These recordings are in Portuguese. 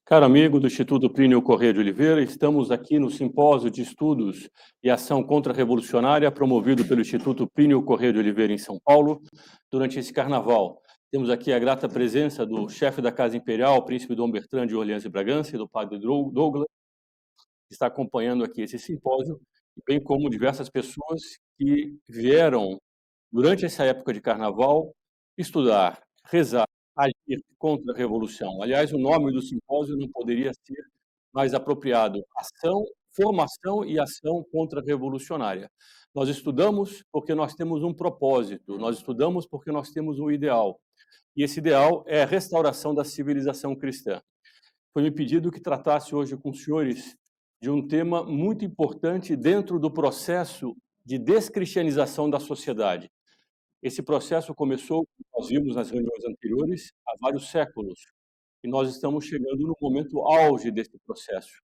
Caro amigo do Instituto Plínio Corrêa de Oliveira, estamos aqui no Simpósio de Estudos e Ação Contra-Revolucionária, promovido pelo Instituto Plínio Corrêa de Oliveira em São Paulo, durante esse carnaval. Temos aqui a grata presença do chefe da Casa Imperial, príncipe Dom Bertrand de Orleans e Bragança, e do padre Douglas, que está acompanhando aqui esse simpósio, bem como diversas pessoas que vieram, durante essa época de carnaval, estudar, rezar, agir contra a revolução. Aliás, o nome do simpósio não poderia ser mais apropriado: formação e ação contra-revolucionária. Nós estudamos porque nós temos um propósito, nós estudamos porque nós temos um ideal, e esse ideal é a restauração da civilização cristã. Foi-me pedido que tratasse hoje com os senhores de um tema muito importante dentro do processo de descristianização da sociedade. Esse processo começou, como nós vimos nas reuniões anteriores, há vários séculos, e nós estamos chegando no momento auge desse processo.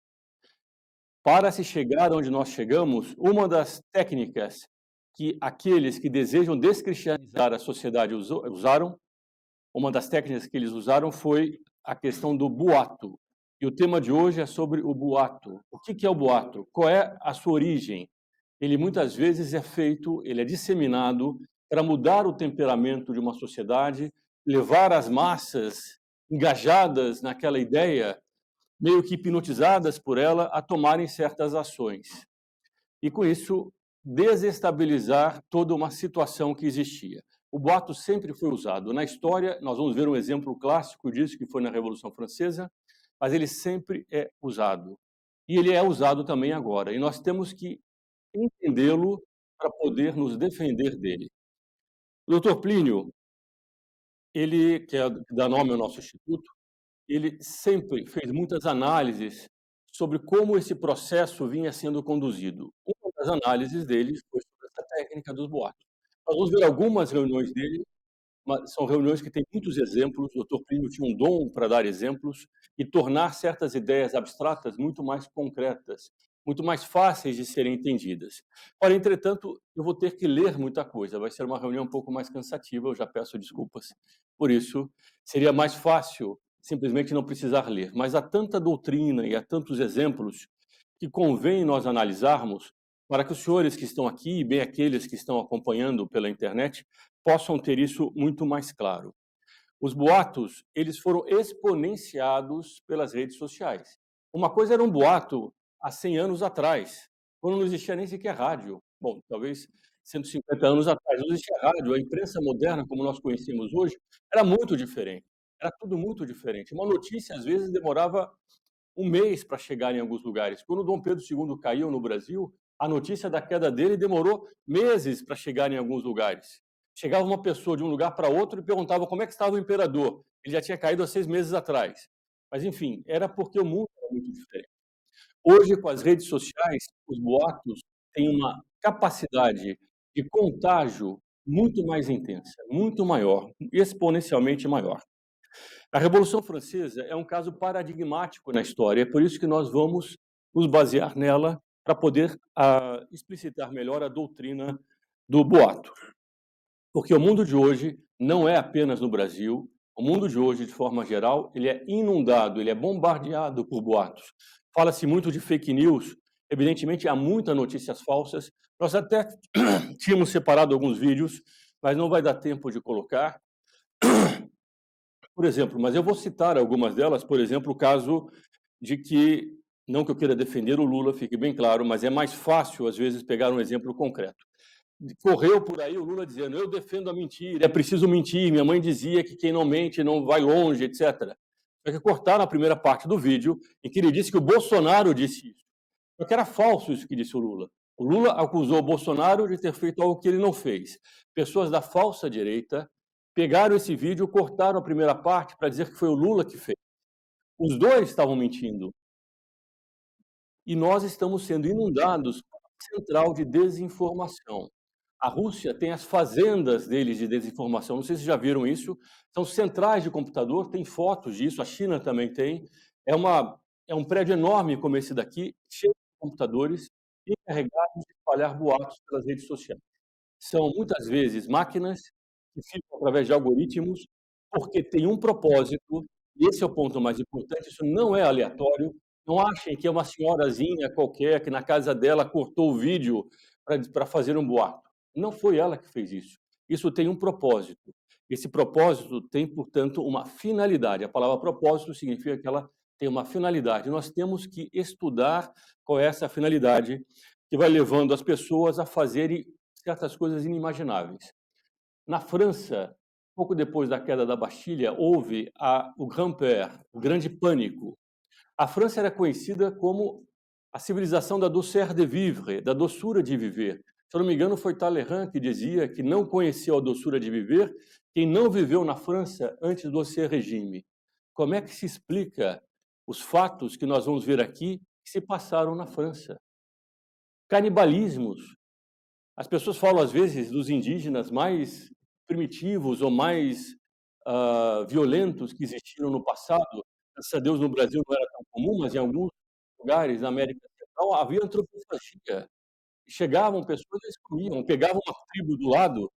Para se chegar onde nós chegamos, uma das técnicas que aqueles que desejam descristianizar a sociedade usaram, uma das técnicas que eles usaram foi a questão do boato. E o tema de hoje é sobre o boato. O que é o boato? Qual é a sua origem? Ele muitas vezes é feito, ele é disseminado para mudar o temperamento de uma sociedade, levar as massas engajadas naquela ideia, meio que hipnotizadas por ela, a tomarem certas ações. E, com isso, desestabilizar toda uma situação que existia. O boato sempre foi usado. Na história, nós vamos ver um exemplo clássico disso, que foi na Revolução Francesa, mas ele sempre é usado. E ele é usado também agora. E nós temos que entendê-lo para poder nos defender dele. O doutor Plínio, ele, que dá nome ao nosso instituto, ele sempre fez muitas análises sobre como esse processo vinha sendo conduzido. Uma das análises dele foi sobre essa técnica dos boatos. Nós vamos ver algumas reuniões dele, são reuniões que têm muitos exemplos. O doutor Plínio tinha um dom para dar exemplos e tornar certas ideias abstratas muito mais concretas, muito mais fáceis de serem entendidas. Ora, entretanto, eu vou ter que ler muita coisa, vai ser uma reunião um pouco mais cansativa, eu já peço desculpas por isso. Seria mais fácil simplesmente não precisar ler, mas há tanta doutrina e há tantos exemplos que convém nós analisarmos para que os senhores que estão aqui, e bem aqueles que estão acompanhando pela internet, possam ter isso muito mais claro. Os boatos, eles foram exponenciados pelas redes sociais. Uma coisa era um boato há 100 anos atrás, quando não existia nem sequer rádio. Bom, talvez 150 anos atrás não existia rádio. A imprensa moderna, como nós conhecemos hoje, era muito diferente. Era tudo muito diferente. Uma notícia, às vezes, demorava um mês para chegar em alguns lugares. Quando Dom Pedro II caiu no Brasil, a notícia da queda dele demorou meses para chegar em alguns lugares. Chegava uma pessoa de um lugar para outro e perguntava como é que estava o imperador. Ele já tinha caído há 6 meses atrás. Mas, enfim, era porque o mundo era muito diferente. Hoje, com as redes sociais, os boatos têm uma capacidade de contágio muito mais intensa, muito maior, exponencialmente maior. A Revolução Francesa é um caso paradigmático na história, é por isso que nós vamos nos basear nela para poder explicitar melhor a doutrina do boato. Porque o mundo de hoje não é apenas no Brasil, o mundo de hoje, de forma geral, ele é inundado, ele é bombardeado por boatos. Fala-se muito de fake news, evidentemente há muitas notícias falsas. Nós até tínhamos separado alguns vídeos, mas não vai dar tempo de colocar. Por exemplo, mas eu vou citar algumas delas, por exemplo, o caso de que, não que eu queira defender o Lula, fique bem claro, mas é mais fácil, às vezes, pegar um exemplo concreto. Correu por aí o Lula dizendo: eu defendo a mentira, é preciso mentir, minha mãe dizia que quem não mente não vai longe, etc. Só que cortaram a primeira parte do vídeo em que ele disse que o Bolsonaro disse isso. Só que era falso isso que disse o Lula. O Lula acusou o Bolsonaro de ter feito algo que ele não fez. Pessoas da falsa direita pegaram esse vídeo, cortaram a primeira parte para dizer que foi o Lula que fez. Os dois estavam mentindo. E nós estamos sendo inundados por uma central de desinformação. A Rússia tem as fazendas deles de desinformação, não sei se já viram isso, são centrais de computador, tem fotos disso, a China também tem. É um prédio enorme como esse daqui, cheio de computadores, encarregados de espalhar boatos pelas redes sociais. São, muitas vezes, máquinas que ficam através de algoritmos, porque tem um propósito E esse é o ponto mais importante, isso não é aleatório. Não achem que é uma senhorazinha qualquer que na casa dela cortou o vídeo para fazer um boato. Não foi ela que fez isso. Isso tem um propósito. Esse propósito tem, portanto, uma finalidade. A palavra propósito significa que ela tem uma finalidade. Nós temos que estudar qual é essa finalidade que vai levando as pessoas a fazerem certas coisas inimagináveis. Na França, pouco depois da queda da Bastilha, houve o Grand-Père, o Grande Pânico. A França era conhecida como a civilização da douceur de vivre, da doçura de viver. Se eu não me engano, foi Talleyrand que dizia que não conheceu a doçura de viver quem não viveu na França antes do Ancien Regime. Como é que se explica os fatos que nós vamos ver aqui que se passaram na França? Canibalismos. As pessoas falam, às vezes, dos indígenas mais primitivos ou mais violentos que existiram no passado. Graças a Deus, no Brasil não era tão comum, mas em alguns lugares na América Central havia antropofagia. Chegavam pessoas e eles comiam, pegavam uma tribo do lado.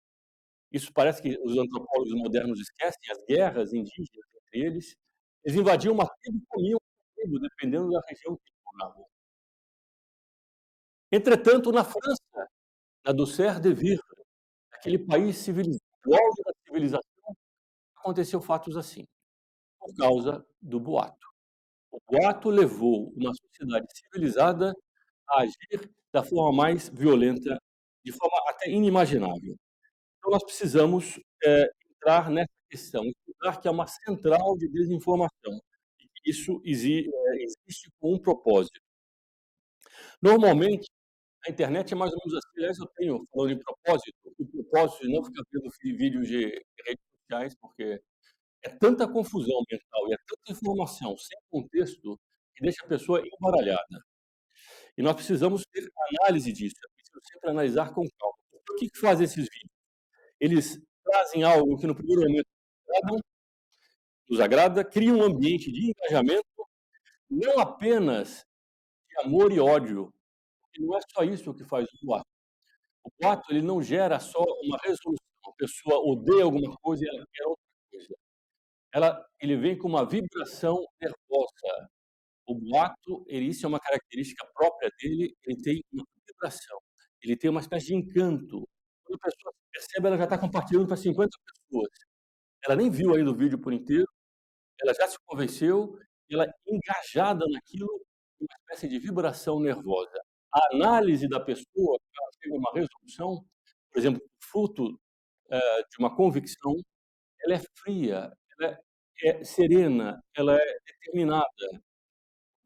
Isso parece que os antropólogos modernos esquecem, as guerras indígenas entre eles. Eles invadiam uma tribo e comiam a tribo, dependendo da região que moravam. Entretanto, na França, na Douceur de Vivre, aquele país civilizado, o auge da civilização, aconteceu fatos assim, por causa do boato. O boato levou uma sociedade civilizada a agir da forma mais violenta, de forma até inimaginável. Então nós precisamos, entrar nessa questão, estudar que é uma central de desinformação, e que isso existe com um propósito. Normalmente, a internet é mais ou menos assim, aliás, eu tenho, falando em propósito, o propósito de não ficar vendo vídeos de redes sociais, porque é tanta confusão mental e é tanta informação sem contexto que deixa a pessoa embaralhada. E nós precisamos ter análise disso, é preciso sempre analisar com calma. O que fazem esses vídeos? Eles trazem algo que no primeiro momento nos agrada, criam um ambiente de engajamento, não apenas de amor e ódio, porque não é só isso que faz o boato. O boato ele não gera só uma resolução, a pessoa odeia alguma coisa e ela quer outra coisa. Ele vem com uma vibração nervosa. O boato, isso é uma característica própria dele, ele tem uma vibração, ele tem uma espécie de encanto. Quando a pessoa percebe, ela já está compartilhando para 50 pessoas. Ela nem viu ainda o vídeo por inteiro, ela já se convenceu, ela engajada naquilo, uma espécie de vibração nervosa. A análise da pessoa, para ela chega a uma resolução, por exemplo, fruto, de uma convicção, ela é fria, ela é serena, ela é determinada.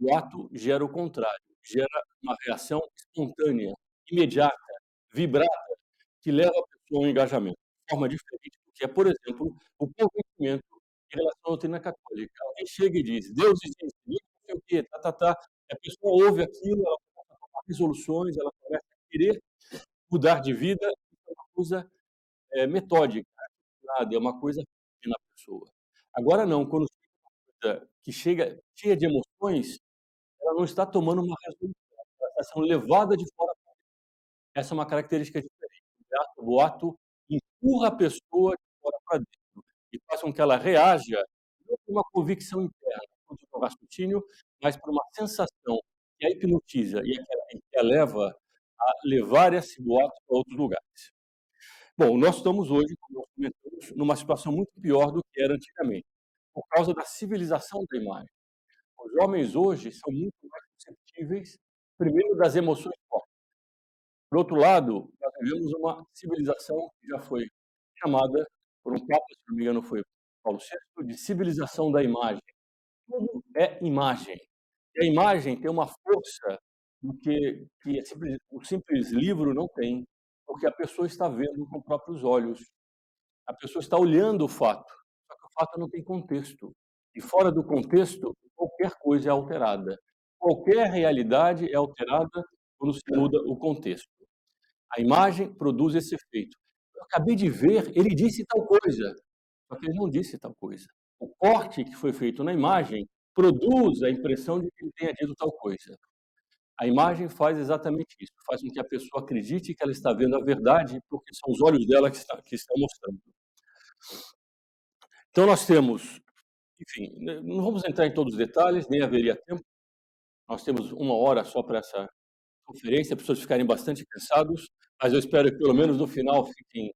O ato gera o contrário, gera uma reação espontânea, imediata, vibrada, que leva a pessoa ao engajamento, de forma diferente do que é, por exemplo, o convencimento em relação à doutrina católica. Alguém chega e diz: "Deus existe", não sei o quê, tá. A pessoa ouve aquilo, ela começa a tomar resoluções, ela começa a querer mudar de vida, é uma coisa, metódica, nada, é uma coisa na pessoa. Agora não, quando que chega cheia de emoções, ela não está tomando uma resolução, ela está sendo levada de fora. Essa é uma característica diferente. O ato empurra a pessoa de fora para dentro e faz com que ela reaja, não por uma convicção interna, fruto do raciocínio, mas por uma sensação que a hipnotiza e que a leva a levar esse boato para outros lugares. Bom, nós estamos hoje, como nós comentamos, numa situação muito pior do que era antigamente, por causa da civilização da imagem. Os homens hoje são muito mais suscetíveis, primeiro, das emoções fortes. Por outro lado, nós vivemos uma civilização que já foi chamada por um papa, se não me engano foi Paulo VI, de civilização da imagem. Tudo é imagem. E a imagem tem uma força que o simples livro não tem, porque a pessoa está vendo com os próprios olhos. A pessoa está olhando o fato, só que o fato não tem contexto. E fora do contexto, qualquer coisa é alterada. Qualquer realidade é alterada quando se muda o contexto. A imagem produz esse efeito. Eu acabei de ver, ele disse tal coisa, só que ele não disse tal coisa. O corte que foi feito na imagem produz a impressão de que ele tenha dito tal coisa. A imagem faz exatamente isso, faz com que a pessoa acredite que ela está vendo a verdade, porque são os olhos dela que estão mostrando. Então nós temos enfim, não vamos entrar em todos os detalhes, nem haveria tempo. Nós temos 1 hora só para essa conferência, as pessoas ficarem bastante cansados, mas eu espero que pelo menos no final fiquem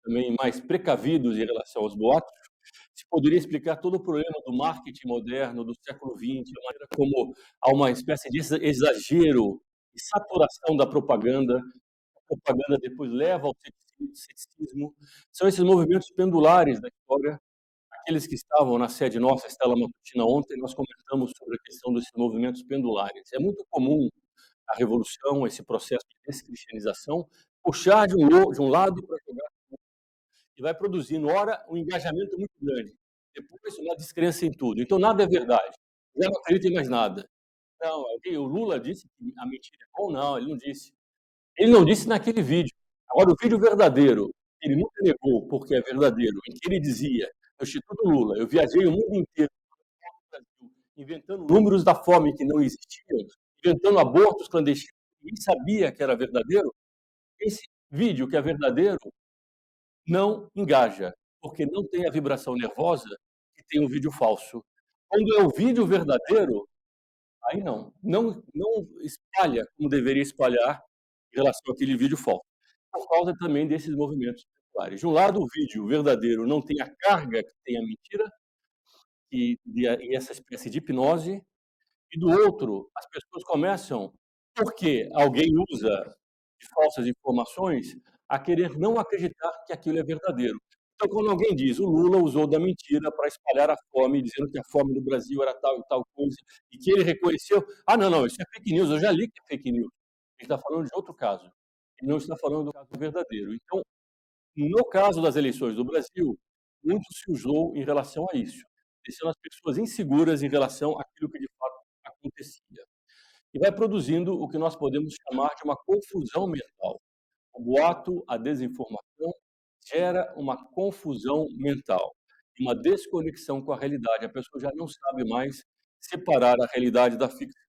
também mais precavidos em relação aos boatos. Se poderia explicar todo o problema do marketing moderno do século XX, a maneira como há uma espécie de exagero e saturação da propaganda, a propaganda depois leva ao ceticismo. São esses movimentos pendulares da história. Aqueles que estavam na sede nossa, Stella Matutina, ontem, nós comentamos sobre a questão desses movimentos pendulares. É muito comum a revolução, esse processo de descristianização, puxar de um lado para jogar e vai produzindo, ora, um engajamento muito grande, depois uma descrença em tudo. Então, nada é verdade. Já não acredito em mais nada. Não, o Lula disse que a mentira é bom? Não, ele não disse. Ele não disse naquele vídeo. Agora, o vídeo verdadeiro, ele nunca negou, porque é verdadeiro, em que ele dizia, no Instituto Lula, eu viajei o mundo inteiro, inventando números da fome que não existiam, inventando abortos clandestinos, ninguém sabia que era verdadeiro. Esse vídeo que é verdadeiro não engaja, porque não tem a vibração nervosa que tem um vídeo falso. Quando é o vídeo verdadeiro, aí não espalha como deveria espalhar em relação àquele vídeo falso, por causa também desses movimentos populares. De um lado, o vídeo verdadeiro não tem a carga que tem a mentira e essa espécie de hipnose, e do outro, as pessoas começam, porque alguém usa de falsas informações, a querer não acreditar que aquilo é verdadeiro. Então, quando alguém diz, o Lula usou da mentira para espalhar a fome, dizendo que a fome no Brasil era tal e tal coisa, e que ele reconheceu, não, isso é fake news, eu já li que é fake news. Ele está falando de outro caso, ele não está falando do caso verdadeiro. Então, no caso das eleições do Brasil, muito se usou em relação a isso, deixando as pessoas inseguras em relação àquilo que de fato acontecia. E vai produzindo o que nós podemos chamar de uma confusão mental. O boato, a desinformação, gera uma confusão mental, uma desconexão com a realidade. A pessoa já não sabe mais separar a realidade da ficção.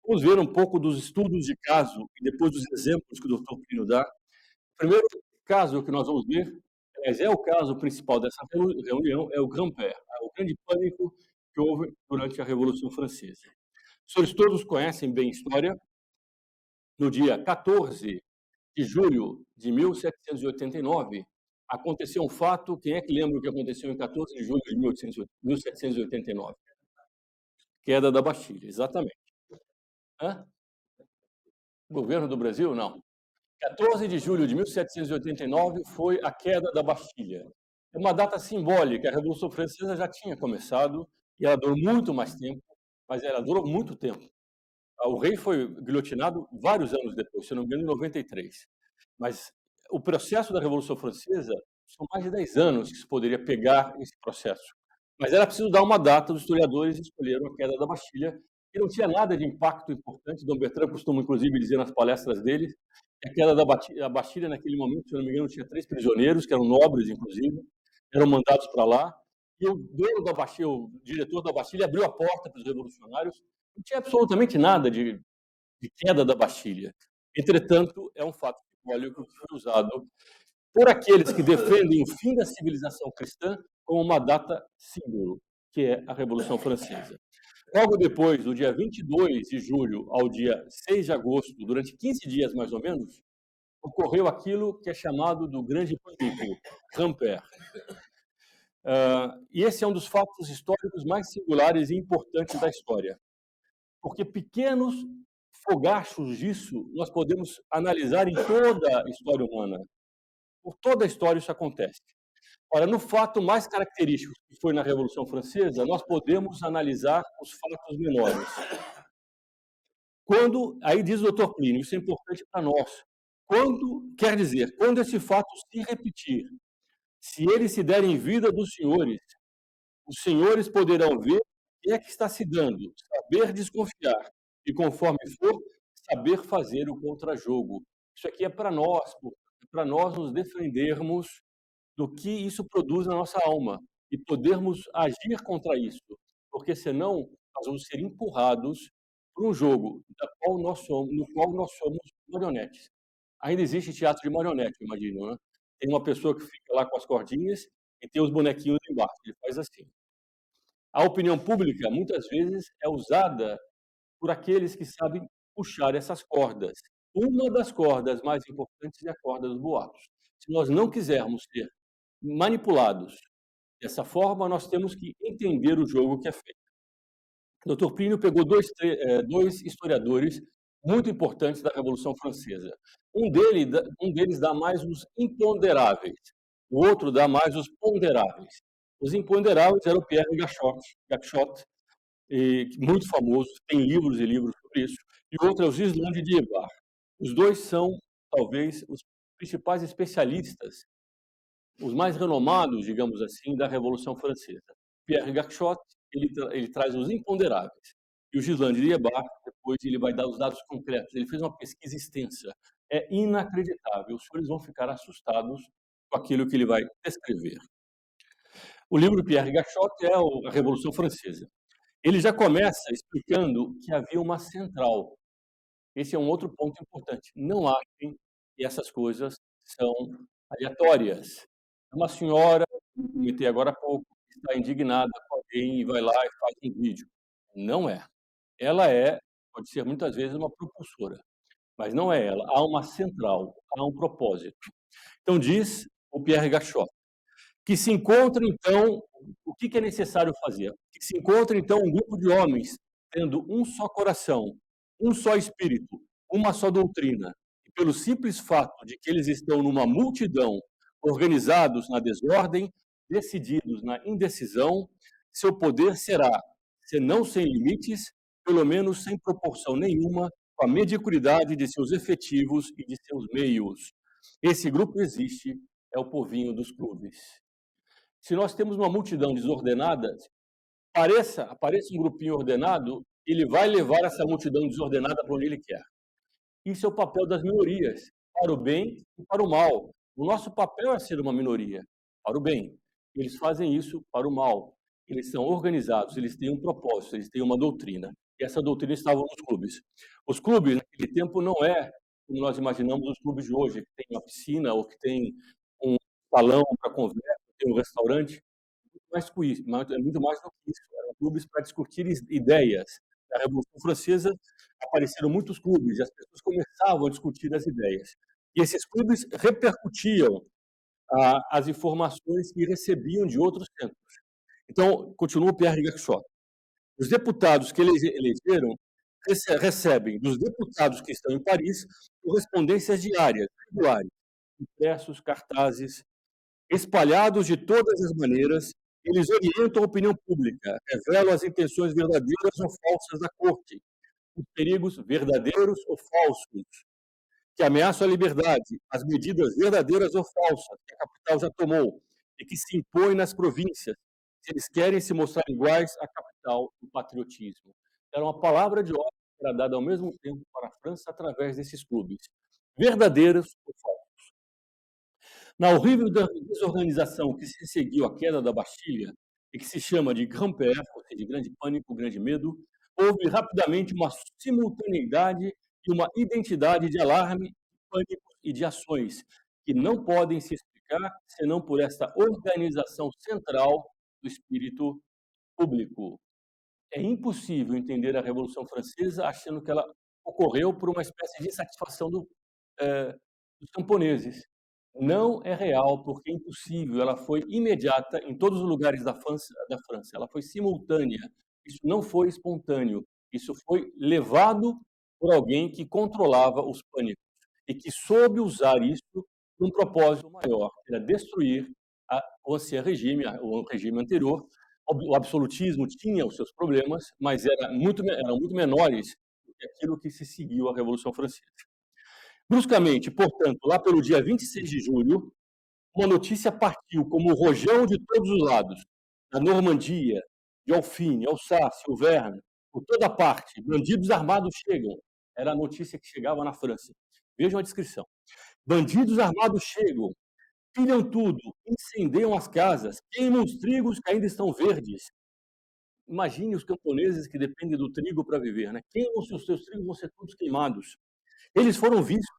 Vamos ver um pouco dos estudos de caso e depois dos exemplos que o Dr. Plínio dá. O primeiro caso que nós vamos ver, aliás, é o caso principal dessa reunião, é o Grand-Père, o grande pânico que houve durante a Revolução Francesa. Os senhores todos conhecem bem a história. No dia 14 de julho de 1789, aconteceu um fato. Quem é que lembra o que aconteceu em 14 de julho de 1789? Queda da Bastilha, exatamente. Hã? Governo do Brasil? Não. 14 de julho de 1789 foi a queda da Bastilha. É uma data simbólica. A Revolução Francesa já tinha começado e ela durou muito mais tempo, mas ela durou muito tempo. O rei foi guilhotinado vários anos depois, se não me engano, em 93. Mas o processo da Revolução Francesa são mais de 10 anos que se poderia pegar esse processo. Mas era preciso dar uma data, os historiadores escolheram a queda da Bastilha, e não tinha nada de impacto importante. Dom Bertrand costuma, inclusive, dizer nas palestras dele que a queda da Bastilha, naquele momento, se não me engano, tinha 3 prisioneiros, que eram nobres, inclusive, eram mandados para lá, e o dono da Bastilha, o diretor da Bastilha, abriu a porta para os revolucionários. Não tinha absolutamente nada de queda da Bastilha. Entretanto, é um fato simbólico que foi usado por aqueles que defendem o fim da civilização cristã como uma data símbolo, que é a Revolução Francesa. Logo depois, do dia 22 de julho ao dia 6 de agosto, durante 15 dias mais ou menos, ocorreu aquilo que é chamado do Grande Pânico, Grand-Père. E esse é um dos fatos históricos mais singulares e importantes da história, porque pequenos fogachos disso nós podemos analisar em toda a história humana. Por toda a história isso acontece. Ora, no fato mais característico, que foi na Revolução Francesa, nós podemos analisar os fatos menores. Aí diz o Dr. Plínio, isso é importante para nós. Quer dizer, quando esse fato se repetir, se ele se der em vida dos senhores, os senhores poderão ver o que é que está se dando, saber desconfiar, e conforme for, saber fazer o contrajogo. Isso aqui é para nós nos defendermos do que isso produz na nossa alma e podermos agir contra isso, porque senão nós vamos ser empurrados para um jogo no qual nós somos marionetes. Ainda existe teatro de marionete, eu imagino, né? Tem uma pessoa que fica lá com as cordinhas e tem os bonequinhos embaixo, ele faz assim. A opinião pública, muitas vezes, é usada por aqueles que sabem puxar essas cordas. Uma das cordas mais importantes é a corda dos boatos. Se nós não quisermos ser manipulados dessa forma, nós temos que entender o jogo que é feito. O Dr. Plínio pegou dois historiadores muito importantes da Revolução Francesa. Um deles dá mais os imponderáveis, o outro dá mais os ponderáveis. Os imponderáveis eram o Pierre Gachot, muito famoso, tem livros e livros sobre isso, e o outro é o Gisland de Diebar. Os dois são, talvez, os principais especialistas, os mais renomados, digamos assim, da Revolução Francesa. Pierre Gachot, ele traz os imponderáveis. E o Gisland de Diebar, depois ele vai dar os dados concretos. Ele fez uma pesquisa extensa. É inacreditável. Os senhores vão ficar assustados com aquilo que ele vai descrever. O livro do Pierre Gachot é a Revolução Francesa. Ele já começa explicando que havia uma central. Esse é um outro ponto importante. Não achem que essas coisas são aleatórias. Uma senhora, que comentei agora há pouco, está indignada com alguém e vai lá e faz um vídeo. Não é. Ela pode ser muitas vezes uma propulsora, mas não é ela. Há uma central, há um propósito. Então diz o Pierre Gachot, que se encontra, então, o que é necessário fazer? Que se encontra, então, um grupo de homens tendo um só coração, um só espírito, uma só doutrina, e pelo simples fato de que eles estão numa multidão, organizados na desordem, decididos na indecisão, seu poder será, se não sem limites, pelo menos sem proporção nenhuma, com a mediocridade de seus efetivos e de seus meios. Esse grupo existe, é o povinho dos clubes. Se nós temos uma multidão desordenada, apareça um grupinho ordenado, ele vai levar essa multidão desordenada para onde ele quer. Isso é o papel das minorias, para o bem e para o mal. O nosso papel é ser uma minoria, para o bem. Eles fazem isso para o mal. Eles são organizados, eles têm um propósito, eles têm uma doutrina. E essa doutrina estava nos clubes. Os clubes, naquele tempo, não é como nós imaginamos os clubes de hoje, que tem uma piscina ou que tem um salão para conversa, tem um restaurante. É muito mais do que isso. Eram clubes para discutir ideias. Na Revolução Francesa, apareceram muitos clubes e as pessoas começavam a discutir as ideias. E esses clubes repercutiam as informações que recebiam de outros centros. Então, continua o Pierre Gachot. Os deputados que eles elegeram recebem dos deputados que estão em Paris correspondências diárias, regulares, impressos, cartazes, espalhados de todas as maneiras. Eles orientam a opinião pública, revelam as intenções verdadeiras ou falsas da corte, os perigos verdadeiros ou falsos que ameaçam a liberdade, as medidas verdadeiras ou falsas que a capital já tomou e que se impõem nas províncias, se eles querem se mostrar iguais à capital do patriotismo. Era uma palavra de ordem que era dada ao mesmo tempo para a França através desses clubes, verdadeiros ou falsos. Na horrível desorganização que se seguiu à queda da Bastilha, e que se chama de Grand-Père, ou seja, de grande pânico, grande medo, houve rapidamente uma simultaneidade e uma identidade de alarme, de pânico e de ações, que não podem se explicar senão por esta organização central do espírito público. É impossível entender a Revolução Francesa achando que ela ocorreu por uma espécie de insatisfação dos camponeses. Não é real, porque é impossível. Ela foi imediata em todos os lugares da França. Ela foi simultânea. Isso não foi espontâneo. Isso foi levado por alguém que controlava os pânicos e que soube usar isso para um propósito maior, que era destruir o ancien regime, o regime anterior. O absolutismo tinha os seus problemas, mas eram muito menores do que aquilo que se seguiu à Revolução Francesa. Bruscamente, portanto, lá pelo dia 26 de julho, uma notícia partiu como o rojão de todos os lados, da Normandia, de Alfine, Alsácia, Auvergne, por toda parte, bandidos armados chegam. Era a notícia que chegava na França. Vejam a descrição. Bandidos armados chegam, pilham tudo, incendiam as casas, queimam os trigos que ainda estão verdes. Imagine os camponeses que dependem do trigo para viver, né? Queimam os seus trigos, vão ser todos queimados. Eles foram vistos.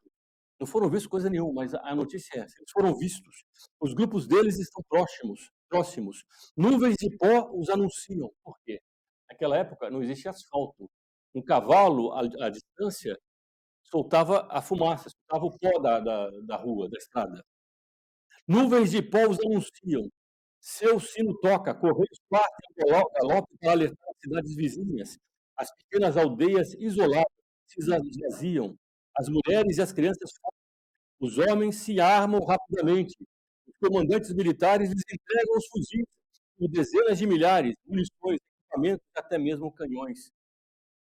Não foram vistos coisa nenhuma, mas a notícia é essa. Eles foram vistos. Os grupos deles estão próximos. próximos. Nuvens de pó os anunciam. Por quê? Naquela época não existia asfalto. Um cavalo, à distância, soltava a fumaça, soltava o pó da rua, da estrada. Nuvens de pó os anunciam. Seu sino toca, correios partem galope para alertar as cidades vizinhas. As pequenas aldeias isoladas se esvaziam. As mulheres e as crianças fogem. Os homens se armam rapidamente. Os comandantes militares lhes entregam os fuzis, por dezenas de milhares, munições, equipamentos, até mesmo canhões.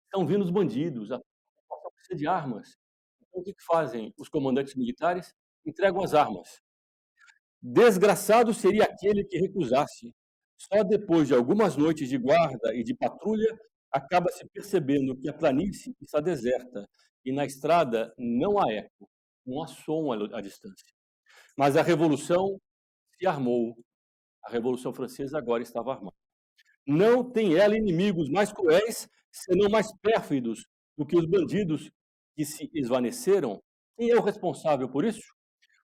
Estão vindo os bandidos, a população precisa de armas. Então, o que fazem os comandantes militares? Entregam as armas. Desgraçado seria aquele que recusasse. Só depois de algumas noites de guarda e de patrulha, acaba-se percebendo que a planície está deserta e na estrada não há eco, não há som à distância. Mas a Revolução se armou. A Revolução Francesa agora estava armada. Não tem ela inimigos mais cruéis, senão mais pérfidos do que os bandidos que se esvaneceram. Quem é o responsável por isso?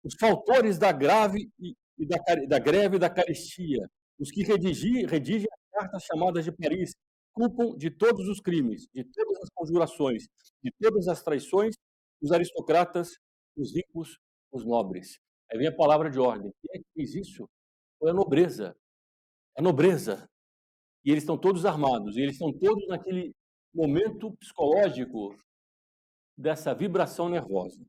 Os fautores da greve e da carestia, os que redigem as cartas chamadas de Paris, culpam de todos os crimes, de todas as conjurações, de todas as traições, os aristocratas, os ricos, os nobres. Aí vem a palavra de ordem. Quem é que fez isso? Foi a nobreza. A nobreza. E eles estão todos armados, e eles estão todos naquele momento psicológico dessa vibração nervosa.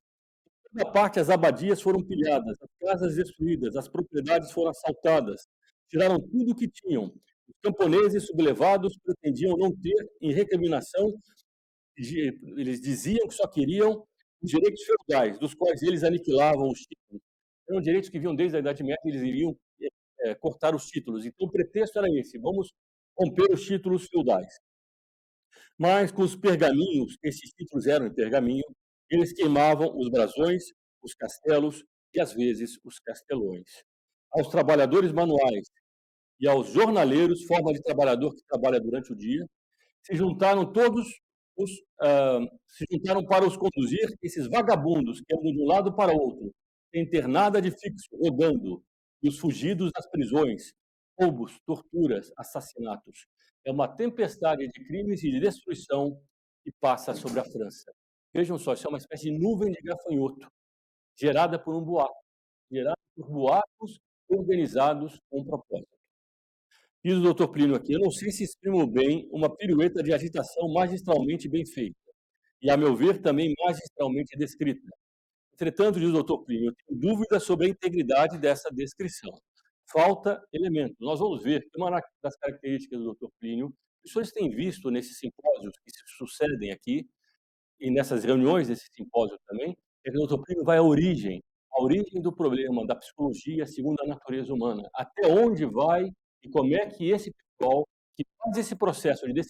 Da parte, as abadias foram pilhadas, as casas destruídas, as propriedades foram assaltadas, tiraram tudo o que tinham. Os camponeses sublevados pretendiam não ter, em recriminação, eles diziam que só queriam os direitos feudais, dos quais eles aniquilavam os títulos. Eram direitos que vinham desde a Idade Média, eles iriam cortar os títulos. Então, o pretexto era esse: vamos romper os títulos feudais. Mas, com os pergaminhos, esses títulos eram em pergaminho, eles queimavam os brasões, os castelos e, às vezes, os castelões. Aos trabalhadores manuais e aos jornaleiros, forma de trabalhador que trabalha durante o dia, se juntaram se juntaram para os conduzir, esses vagabundos que andam de um lado para o outro, sem ter nada de fixo, rodando, e os fugidos das prisões, roubos, torturas, assassinatos. É uma tempestade de crimes e de destruição que passa sobre a França. Vejam só, isso é uma espécie de nuvem de gafanhoto, gerada por um boato, gerada por boatos organizados com um propósito. Diz o doutor Plínio aqui: eu não sei se exprimo bem uma pirueta de agitação magistralmente bem feita, e, a meu ver, também magistralmente descrita. Entretanto, diz o doutor Plínio, eu tenho dúvidas sobre a integridade dessa descrição. Falta elemento. Nós vamos ver que uma das características do doutor Plínio, os senhores têm visto nesses simpósios que se sucedem aqui, e nessas reuniões desse simpósio também, é que o doutor Plínio vai à origem do problema da psicologia segundo a natureza humana. Até onde vai e como é que esse pessoal que faz esse processo de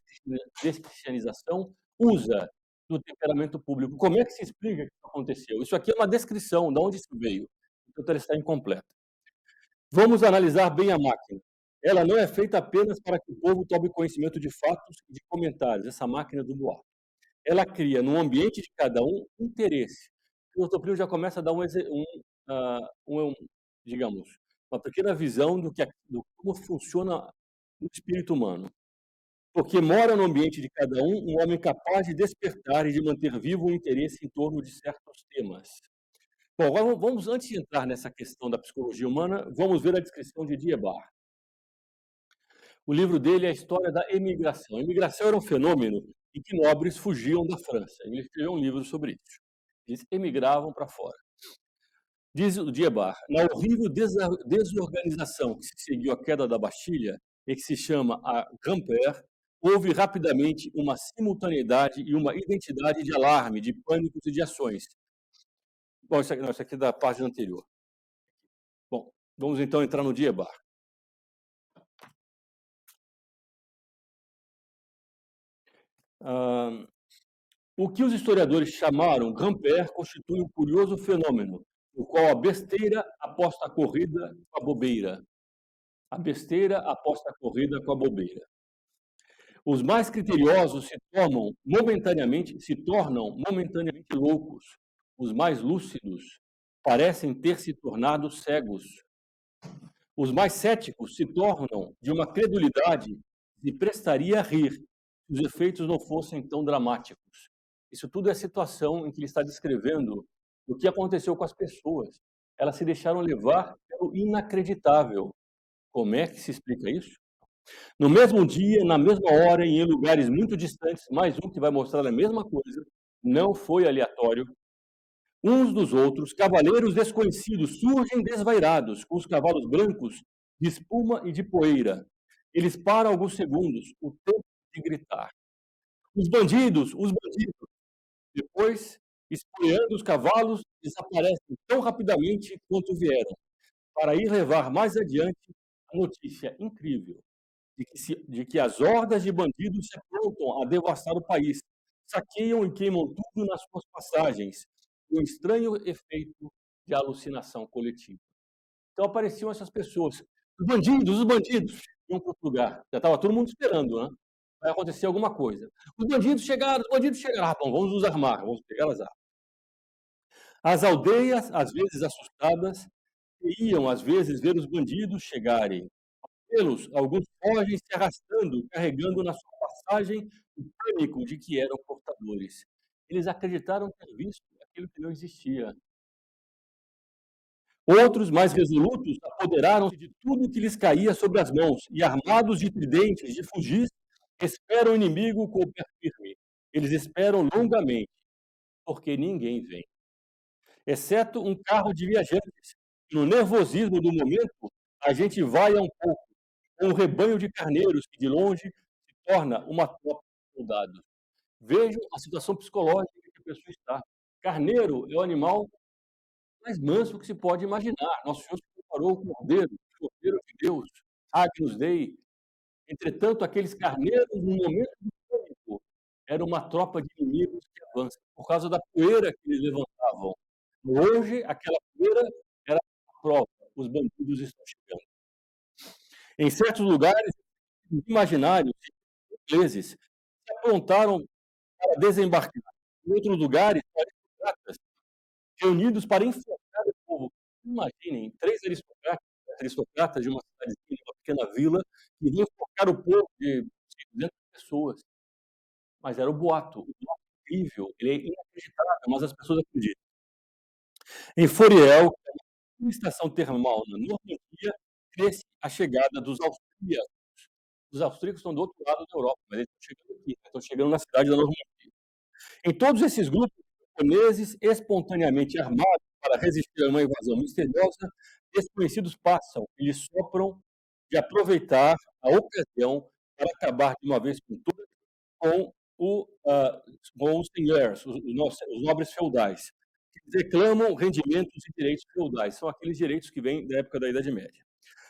descristianização usa do temperamento público. Como é que se explica que isso aconteceu? Isso aqui é uma descrição de onde isso veio, então ela está incompleta. Vamos analisar bem a máquina. Ela não é feita apenas para que o povo tome conhecimento de fatos e de comentários, essa máquina do boato. Ela cria, no ambiente de cada um, interesse. O doutor Plínio já começa a dar digamos, uma pequena visão do como funciona o espírito humano. Porque mora no ambiente de cada um homem capaz de despertar e de manter vivo o interesse em torno de certos temas. Bom, agora vamos, antes de entrar nessa questão da psicologia humana, vamos ver a descrição de Diebar. O livro dele é a história da emigração. A imigração era um fenômeno em que nobres fugiam da França. Ele escreveu um livro sobre isso. Eles emigravam para fora. Diz o Diebar, na horrível desorganização que se seguiu à queda da Bastilha, e que se chama a Grand-Père, houve rapidamente uma simultaneidade e uma identidade de alarme, de pânicos e de ações. Bom, isso aqui é da página anterior. Bom, vamos então entrar no Diebar. O que os historiadores chamaram Grand-Père constitui um curioso fenômeno, no qual a besteira aposta a corrida com a bobeira. A besteira aposta a corrida com a bobeira. Os mais criteriosos se tornam momentaneamente loucos. Os mais lúcidos parecem ter se tornado cegos. Os mais céticos se tornam de uma credulidade que prestaria a rir se os efeitos não fossem tão dramáticos. Isso tudo é a situação em que ele está descrevendo o que aconteceu com as pessoas. Elas se deixaram levar pelo inacreditável. Como é que se explica isso? No mesmo dia, na mesma hora e em lugares muito distantes, mais um que vai mostrar a mesma coisa, não foi aleatório. Uns dos outros, cavaleiros desconhecidos surgem desvairados, com os cavalos brancos de espuma e de poeira. Eles param alguns segundos, o tempo de gritar. Os bandidos, os bandidos! Depois, espoleando os cavalos, desaparecem tão rapidamente quanto vieram, para ir levar mais adiante a notícia incrível de que as hordas de bandidos se aprontam a devastar o país, saqueiam e queimam tudo nas suas passagens, um estranho efeito de alucinação coletiva. Então apareciam essas pessoas, os bandidos, iam para outro lugar. Já estava todo mundo esperando, né? Vai acontecer alguma coisa. Os bandidos chegaram. Ah, bom, vamos nos armar, vamos pegar as armas. As aldeias, às vezes assustadas, iam, às vezes, ver os bandidos chegarem. Pelos, alguns fogem se arrastando, carregando na sua passagem o pânico de que eram portadores. Eles acreditaram ter visto aquilo que não existia. Outros, mais resolutos, apoderaram-se de tudo que lhes caía sobre as mãos e, armados de tridentes, de fugir, esperam o inimigo com o pé firme. Eles esperam longamente, porque ninguém vem. Exceto um carro de viajantes. No nervosismo do momento, a gente vai a um pouco, um rebanho de carneiros que, de longe, se torna uma tropa de soldados. Vejam a situação psicológica que a pessoa está. Carneiro é o animal mais manso que se pode imaginar. Nosso Senhor preparou o Cordeiro de Deus, Agnus Dei. Entretanto, aqueles carneiros, no momento do pânico, era uma tropa de inimigos que avança, por causa da poeira que eles levantavam. Hoje, aquela poeira era a prova, os bandidos estão chegando. Em certos lugares, imaginários, ingleses se aprontaram para desembarcar. Em outros lugares, aristocratas reunidos para enforcar o povo. Imaginem, 3 aristocratas de uma cidadezinha, de uma pequena vila, que iam enforcar o povo de 200 pessoas. Mas era o boato incrível, ele é inacreditável, mas as pessoas acreditam. Em Foriel, uma estação termal na Normandia, cresce a chegada dos austríacos. Os austríacos estão do outro lado da Europa, mas eles estão chegando aqui, estão chegando na cidade da Normandia. Em todos esses grupos japoneses espontaneamente armados para resistir a uma invasão misteriosa, desconhecidos passam e lhes sopram de aproveitar a ocasião para acabar de uma vez por todas com, com os seigneurs, os nobres feudais, que reclamam rendimentos e direitos feudais. São aqueles direitos que vêm da época da Idade Média.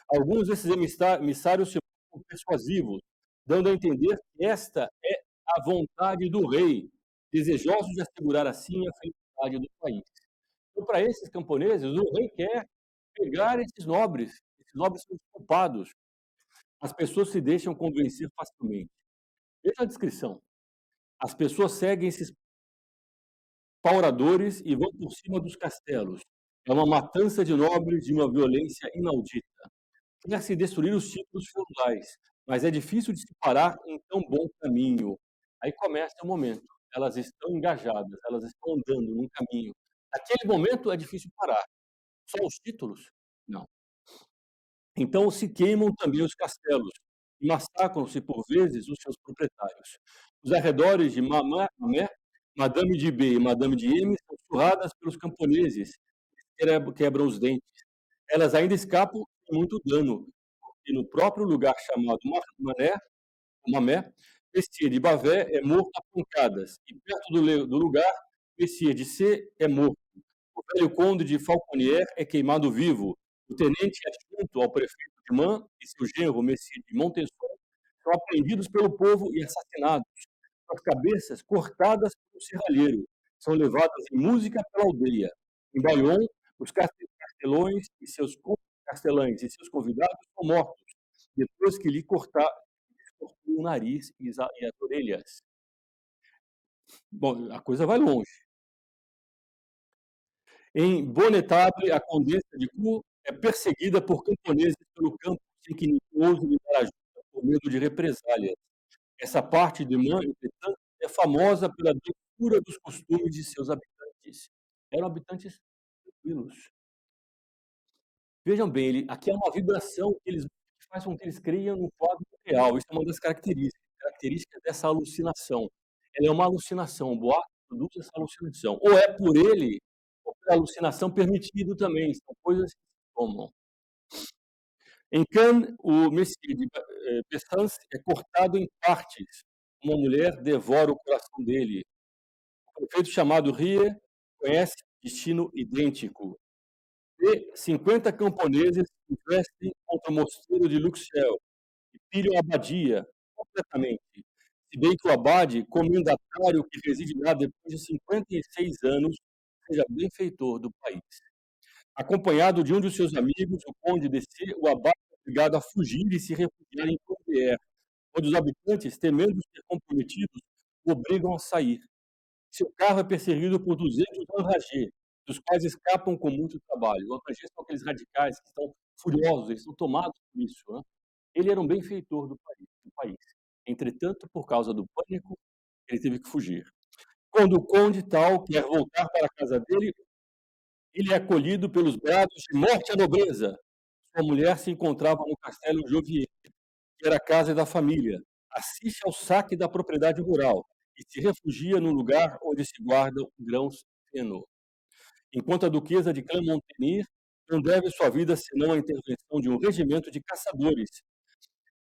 Alguns desses emissários se mostram persuasivos, dando a entender que esta é a vontade do rei, desejosos de assegurar assim a felicidade do país. Então, para esses camponeses, o rei quer pegar esses nobres são culpados. As pessoas se deixam convencer facilmente. Veja a descrição. As pessoas seguem esses pauradores e vão por cima dos castelos. É uma matança de nobres de uma violência inaudita. Quer-se destruir os títulos feudais, mas é difícil de se parar em tão bom caminho. Aí começa o momento. Elas estão engajadas, elas estão andando num caminho. Naquele momento é difícil parar. Só os títulos? Não. Então se queimam também os castelos e massacram-se por vezes os seus proprietários. Os arredores de Mamé, Madame de B e Madame de M são surradas pelos camponeses, que quebram os dentes. Elas ainda escapam sem muito dano, porque no próprio lugar chamado Mamé, Messier de Bavé é morto a pancadas, e perto do lugar, Messier de C é morto. O velho conde de Falconier é queimado vivo. O tenente adjunto ao prefeito de Man e seu genro, Messier de Montesson, são apreendidos pelo povo e assassinados. Suas cabeças cortadas pelo serralheiro. São levadas em música pela aldeia. Em Bayonne, os castelães e seus convidados são mortos, depois que lhe cortou o nariz e as orelhas. Bom, a coisa vai longe. Em Bonnetable, a condessa de Cour é perseguida por camponeses pelo campo sem que ninguém ouse lhe dar ajuda por medo de represálias. Essa parte de Man, entretanto, é famosa pela doçura dos costumes de seus habitantes. Eram habitantes tranquilos. Vejam bem, aqui há uma vibração que faz com que eles creiam no quadro real. Isso é uma das características dessa alucinação. Ela é uma alucinação, o boato produz essa alucinação. Ou é por ele, ou pela alucinação permitido também. São coisas que se tomam. Em Cannes, o Messier de Bessans é cortado em partes. Uma mulher devora o coração dele. O prefeito chamado Rie conhece destino idêntico. E 50 camponeses investem contra o mosteiro de Luxeuil e pilham a abadia completamente. Se bem que o abade, comendatário que reside lá depois de 56 anos, seja benfeitor do país. Acompanhado de um de seus amigos, o conde de C, o abade é obrigado a fugir e se refugiar em Compiègne, onde os habitantes, temendo ser comprometidos, o obrigam a sair. Seu carro é perseguido por 200 enragés, dos quais escapam com muito trabalho. Os enragés são aqueles radicais que estão furiosos, eles estão tomados por isso. Né? Ele era um benfeitor do país. Entretanto, por causa do pânico, ele teve que fugir. Quando o conde tal quer voltar para a casa dele, ele é acolhido pelos brados de morte à nobreza. Sua mulher se encontrava no castelo Jovier, que era a casa da família. Assiste ao saque da propriedade rural e se refugia no lugar onde se guardam grãos feno. Enquanto a duquesa de Clermont-Tonnerre não deve sua vida senão à intervenção de um regimento de caçadores.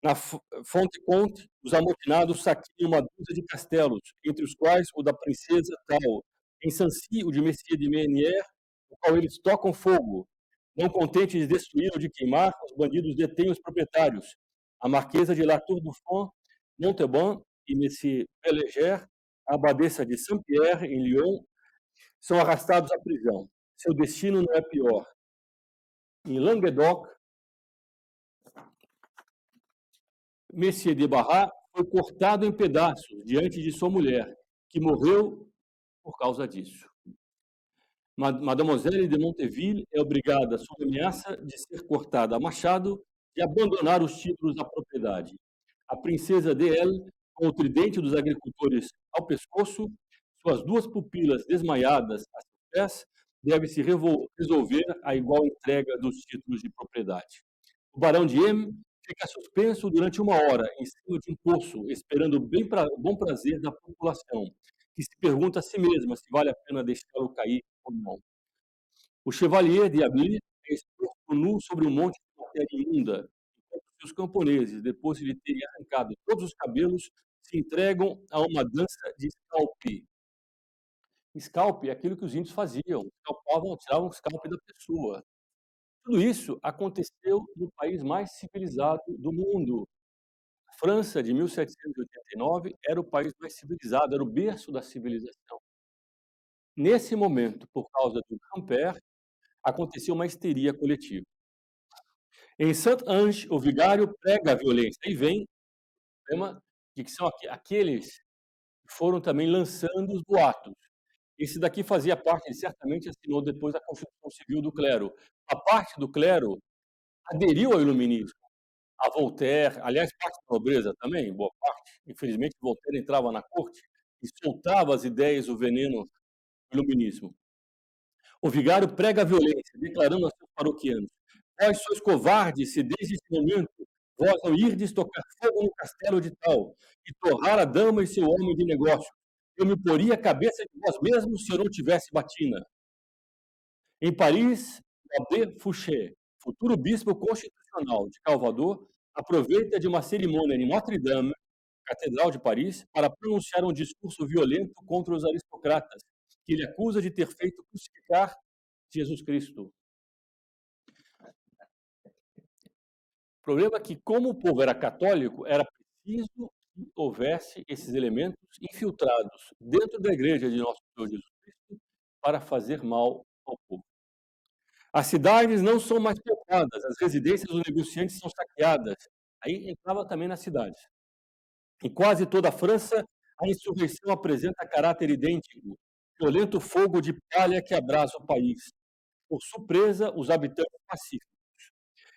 Na Fonte-Comte, os amotinados saqueiam uma dúzia de castelos, entre os quais o da princesa Tal. Em Sancy, o de Messier de Menière, o qual eles tocam fogo. Não contentes de destruir ou de queimar, os bandidos detêm os proprietários. A marquesa de La Tour du Pont, Montauban e Messier Bellégère, a abadesa de Saint-Pierre, em Lyon, são arrastados à prisão. Seu destino não é pior. Em Languedoc, Messier de Barras foi cortado em pedaços diante de sua mulher, que morreu por causa disso. Mademoiselle de Monteville é obrigada, sob ameaça de ser cortada a machado, e abandonar os títulos da propriedade. A princesa de L, com o tridente dos agricultores ao pescoço, suas duas pupilas desmaiadas a seus pés, deve se resolver a igual entrega dos títulos de propriedade. O barão de M fica suspenso durante 1 hora em cima de um poço, esperando o bom prazer da população, que se pergunta a si mesma se vale a pena deixá-lo cair ou não. O Chevalier de Ably é exposto nu sobre um monte de matéria imunda, enquanto seus camponeses, depois de lhe terem arrancado todos os cabelos, se entregam a uma dança de scalp. Scalp é aquilo que os índios faziam, tiravam o scalp da pessoa. Tudo isso aconteceu no país mais civilizado do mundo. A França, de 1789, era o país mais civilizado, era o berço da civilização. Nesse momento, por causa do Quimper, aconteceu uma histeria coletiva. Em Saint-Ange, o vigário prega a violência. Aí vem o tema de que são aqueles que foram também lançando os boatos. Esse daqui fazia parte, ele certamente assinou depois a Constituição Civil do clero. A parte do clero aderiu ao iluminismo, a Voltaire, aliás, parte da nobreza também, boa parte. Infelizmente, Voltaire entrava na corte e soltava as ideias, o veneno do iluminismo. O vigário prega a violência, declarando a seus paroquianos: vós sois covardes se desde esse momento vós não irdes tocar fogo no castelo de tal e torrar a dama e seu homem de negócio. Eu me poria a cabeça de vós mesmos se eu não tivesse batina. Em Paris, Abbé Fouché, futuro bispo constitucional de Salvador, aproveita de uma cerimônia em Notre-Dame, Catedral de Paris, para pronunciar um discurso violento contra os aristocratas, que ele acusa de ter feito crucificar Jesus Cristo. O problema é que, como o povo era católico, era preciso que houvesse esses elementos infiltrados dentro da igreja de nosso Senhor Jesus Cristo para fazer mal ao povo. As cidades não são mais poupadas, as residências dos negociantes são saqueadas. Aí entrava também nas cidades. Em quase toda a França, a insurreição apresenta caráter idêntico, violento fogo de palha que abrasa o país. Por surpresa, os habitantes pacíficos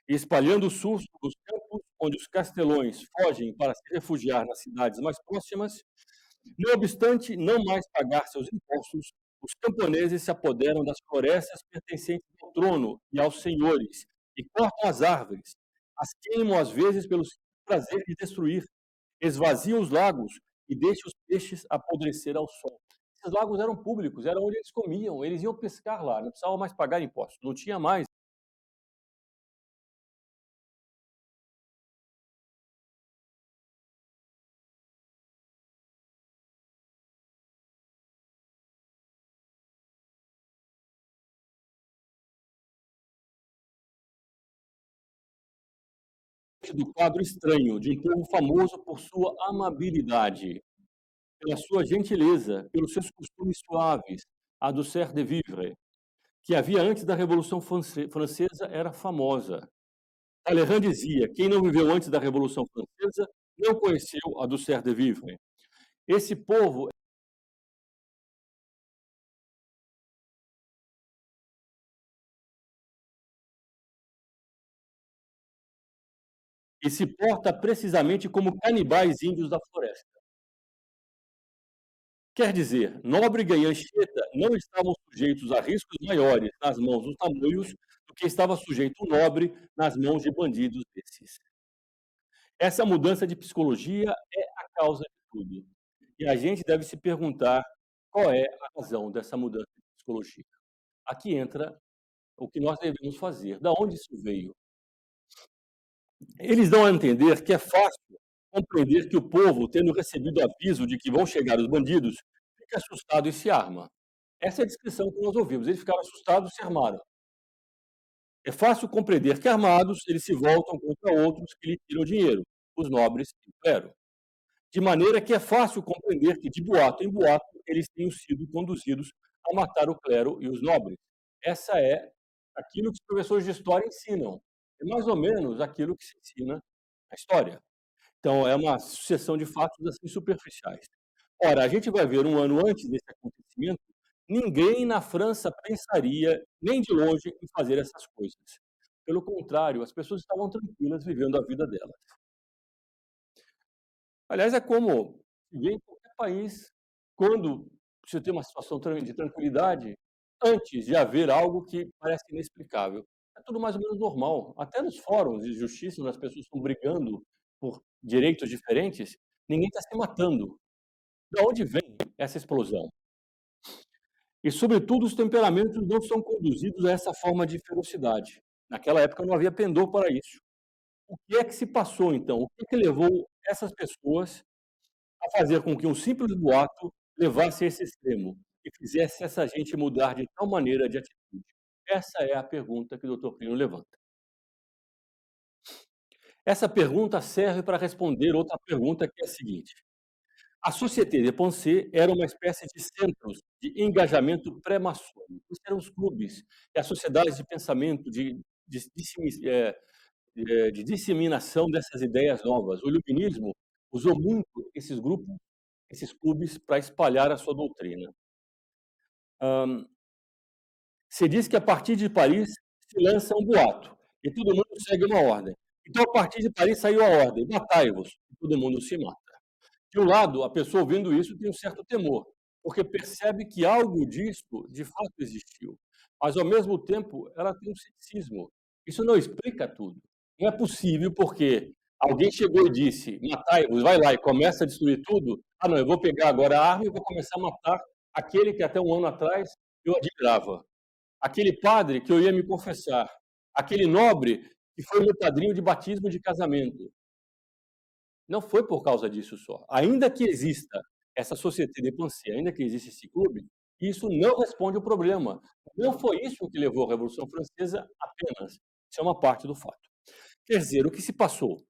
e espalhando o susto nos campos onde os castelões fogem para se refugiar nas cidades mais próximas. Não obstante não mais pagar seus impostos, os camponeses se apoderam das florestas pertencentes ao trono e aos senhores, e cortam as árvores, as queimam às vezes pelo prazer de destruir, esvaziam os lagos e deixam os peixes apodrecer ao sol. Esses lagos eram públicos, era onde eles comiam, eles iam pescar lá, não precisavam mais pagar impostos, não tinha mais do quadro estranho de um povo famoso por sua amabilidade, pela sua gentileza, pelos seus costumes suaves, a douceur de vivre, que havia antes da Revolução Francesa era famosa. Talleyrand dizia: quem não viveu antes da Revolução Francesa não conheceu a douceur de vivre. Esse povo e se porta precisamente como canibais índios da floresta. Quer dizer, Nóbrega e Anchieta não estavam sujeitos a riscos maiores nas mãos dos tamoios do que estava sujeito o nobre nas mãos de bandidos desses. Essa mudança de psicologia é a causa de tudo. E a gente deve se perguntar qual é a razão dessa mudança de psicologia. Aqui entra o que nós devemos fazer. Da onde isso veio? Eles dão a entender que é fácil compreender que o povo, tendo recebido aviso de que vão chegar os bandidos, fica assustado e se arma. Essa é a descrição que nós ouvimos. Eles ficaram assustados e se armaram. É fácil compreender que, armados, eles se voltam contra outros que lhe tiram dinheiro, os nobres e o clero. De maneira que é fácil compreender que, de boato em boato, eles tenham sido conduzidos a matar o clero e os nobres. Essa é aquilo que os professores de história ensinam. É mais ou menos aquilo que se ensina na história. Então, é uma sucessão de fatos assim superficiais. Ora, a gente vai ver um ano antes desse acontecimento, ninguém na França pensaria, nem de longe, em fazer essas coisas. Pelo contrário, as pessoas estavam tranquilas vivendo a vida delas. Aliás, é como se vê em qualquer país, quando você tem uma situação de tranquilidade, antes de haver algo que parece inexplicável. É tudo mais ou menos normal. Até nos fóruns de justiça, onde as pessoas estão brigando por direitos diferentes, ninguém está se matando. De onde vem essa explosão? E, sobretudo, os temperamentos não são conduzidos a essa forma de ferocidade. Naquela época não havia pendor para isso. O que é que se passou, então? O que é que levou essas pessoas a fazer com que um simples boato levasse a esse extremo e fizesse essa gente mudar de tal maneira de atitude? Essa é a pergunta que o Dr. Plínio levanta. Essa pergunta serve para responder outra pergunta, que é a seguinte: a Société de Pensée era uma espécie de centros de engajamento pré-maçônico. Isso eram os clubes e as sociedades de pensamento, de disseminação dessas ideias novas. O iluminismo usou muito esses grupos, esses clubes, para espalhar a sua doutrina. Se diz que a partir de Paris se lança um boato e todo mundo segue uma ordem. Então, a partir de Paris saiu a ordem: matai-vos, e todo mundo se mata. De um lado, a pessoa ouvindo isso tem um certo temor, porque percebe que algo disso de fato existiu, mas ao mesmo tempo ela tem um ceticismo. Isso não explica tudo. Não é possível porque alguém chegou e disse: matai-vos, vai lá e começa a destruir tudo. Ah, não, eu vou pegar agora a arma e vou começar a matar aquele que até um ano atrás eu admirava, aquele padre que eu ia me confessar, aquele nobre que foi meu padrinho de batismo e de casamento. Não foi por causa disso só. Ainda que exista essa Société de Pensée, ainda que exista esse clube, isso não responde o problema. Não foi isso que levou à Revolução Francesa apenas. Isso é uma parte do fato. Quer dizer, o que se passou?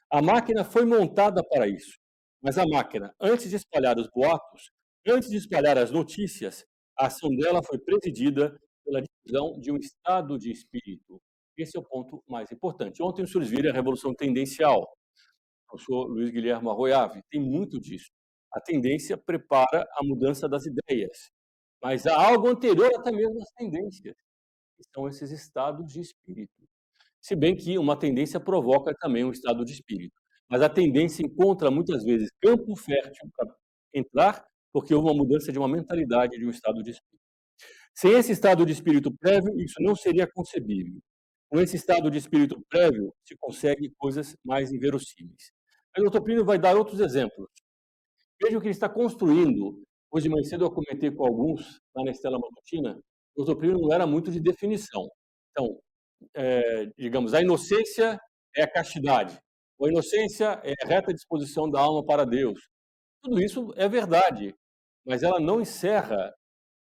A máquina foi montada para isso, mas a máquina, antes de espalhar os boatos, antes de espalhar as notícias, a ação dela foi presidida pela divisão de um estado de espírito. Esse é o ponto mais importante. Ontem os senhores viram a Revolução Tendencial. Professor Luiz Guilherme Arroiave, tem muito disso. A tendência prepara a mudança das ideias, mas há algo anterior até mesmo às tendências, que são esses estados de espírito. Se bem que uma tendência provoca também um estado de espírito. Mas a tendência encontra muitas vezes campo fértil para entrar, porque houve uma mudança de uma mentalidade de um estado de espírito. Sem esse estado de espírito prévio, isso não seria concebível. Com esse estado de espírito prévio, se consegue coisas mais inverossímeis. Aí o Dr. Plínio vai dar outros exemplos. Veja o que ele está construindo. Hoje de manhã cedo eu comentei com alguns, lá na Estela Matutina, o Dr. Plínio não era muito de definição. Então, digamos, a inocência é a castidade, ou a inocência é a reta disposição da alma para Deus. Tudo isso é verdade, mas ela não encerra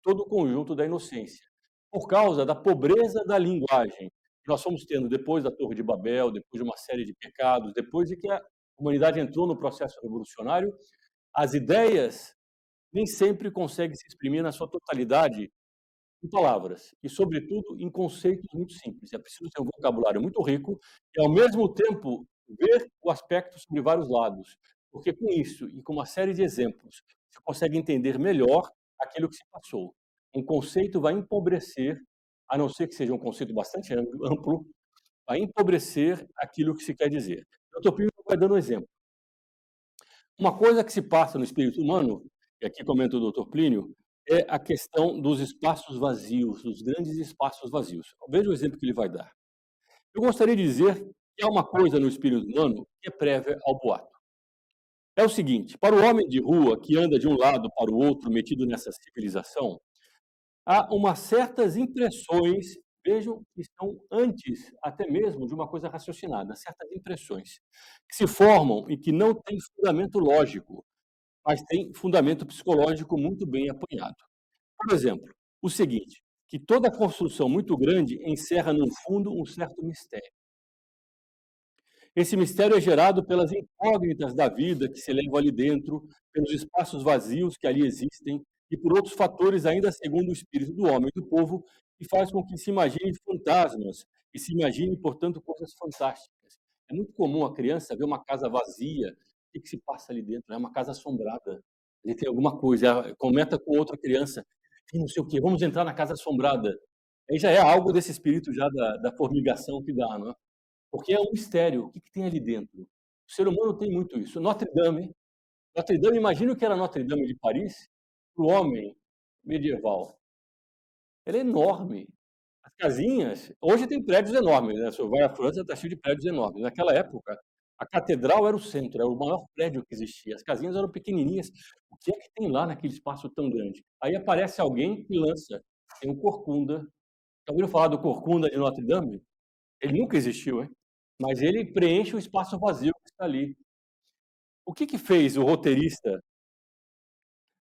todo o conjunto da inocência, por causa da pobreza da linguagem que nós fomos tendo depois da Torre de Babel, depois de uma série de pecados, depois de que a humanidade entrou no processo revolucionário, as ideias nem sempre conseguem se exprimir na sua totalidade em palavras e, sobretudo, em conceitos muito simples. É preciso ter um vocabulário muito rico e, ao mesmo tempo, ver o aspecto sobre vários lados, porque com isso e com uma série de exemplos, você consegue entender melhor aquilo que se passou. Um conceito vai empobrecer, a não ser que seja um conceito bastante amplo, vai empobrecer aquilo que se quer dizer. Eu estou vai dando um exemplo. Uma coisa que se passa no espírito humano, e aqui comenta o Dr. Plínio, é a questão dos espaços vazios, dos grandes espaços vazios. Veja o exemplo que ele vai dar. Eu gostaria de dizer que há uma coisa no espírito humano que é prévia ao boato. É o seguinte, para o homem de rua que anda de um lado para o outro metido nessa civilização, há umas certas impressões, vejam, que estão antes até mesmo de uma coisa raciocinada, certas impressões que se formam e que não têm fundamento lógico, mas tem fundamento psicológico muito bem apanhado. Por exemplo, o seguinte, que toda construção muito grande encerra no fundo um certo mistério. Esse mistério é gerado pelas incógnitas da vida que se elevam ali dentro, pelos espaços vazios que ali existem e por outros fatores ainda segundo o espírito do homem e do povo, que faz com que se imagine fantasmas e se imagine, portanto, coisas fantásticas. É muito comum a criança ver uma casa vazia, o que se passa ali dentro? É uma casa assombrada. Ele tem alguma coisa, comenta com outra criança, tem não sei o quê, vamos entrar na casa assombrada. Aí já é algo desse espírito já da formigação que dá, não é? Porque é um mistério, o que tem ali dentro? O ser humano tem muito isso. Notre Dame, imagina o que era Notre Dame de Paris para o homem medieval. Ela é enorme. As casinhas, hoje tem prédios enormes, né? Se você vai à França, está cheio de prédios enormes. Naquela época, a catedral era o centro, era o maior prédio que existia. As casinhas eram pequenininhas. O que é que tem lá naquele espaço tão grande? Aí aparece alguém que lança. Tem um corcunda. Já ouviram falar do corcunda de Notre Dame? Ele nunca existiu, hein? Mas ele preenche o espaço vazio que está ali. O que fez o roteirista?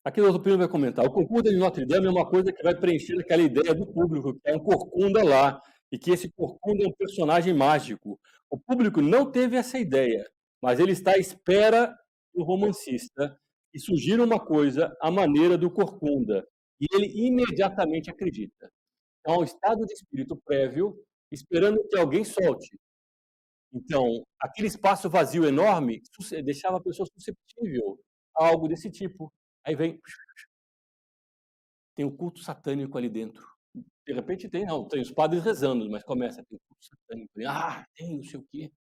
Aqui o doutor Pino vai comentar. O Corcunda de Notre Dame é uma coisa que vai preencher aquela ideia do público, que é um corcunda lá, e que esse corcunda é um personagem mágico. O público não teve essa ideia, mas ele está à espera do romancista e sugira uma coisa à maneira do corcunda, e ele imediatamente acredita. Então, é um estado de espírito prévio, esperando que alguém solte. Então, aquele espaço vazio enorme deixava a pessoa susceptível a algo desse tipo. Aí vem, tem o culto satânico ali dentro. De repente tem, não, tem os padres rezando, mas começa, tem o culto satânico. Tem não sei o quê.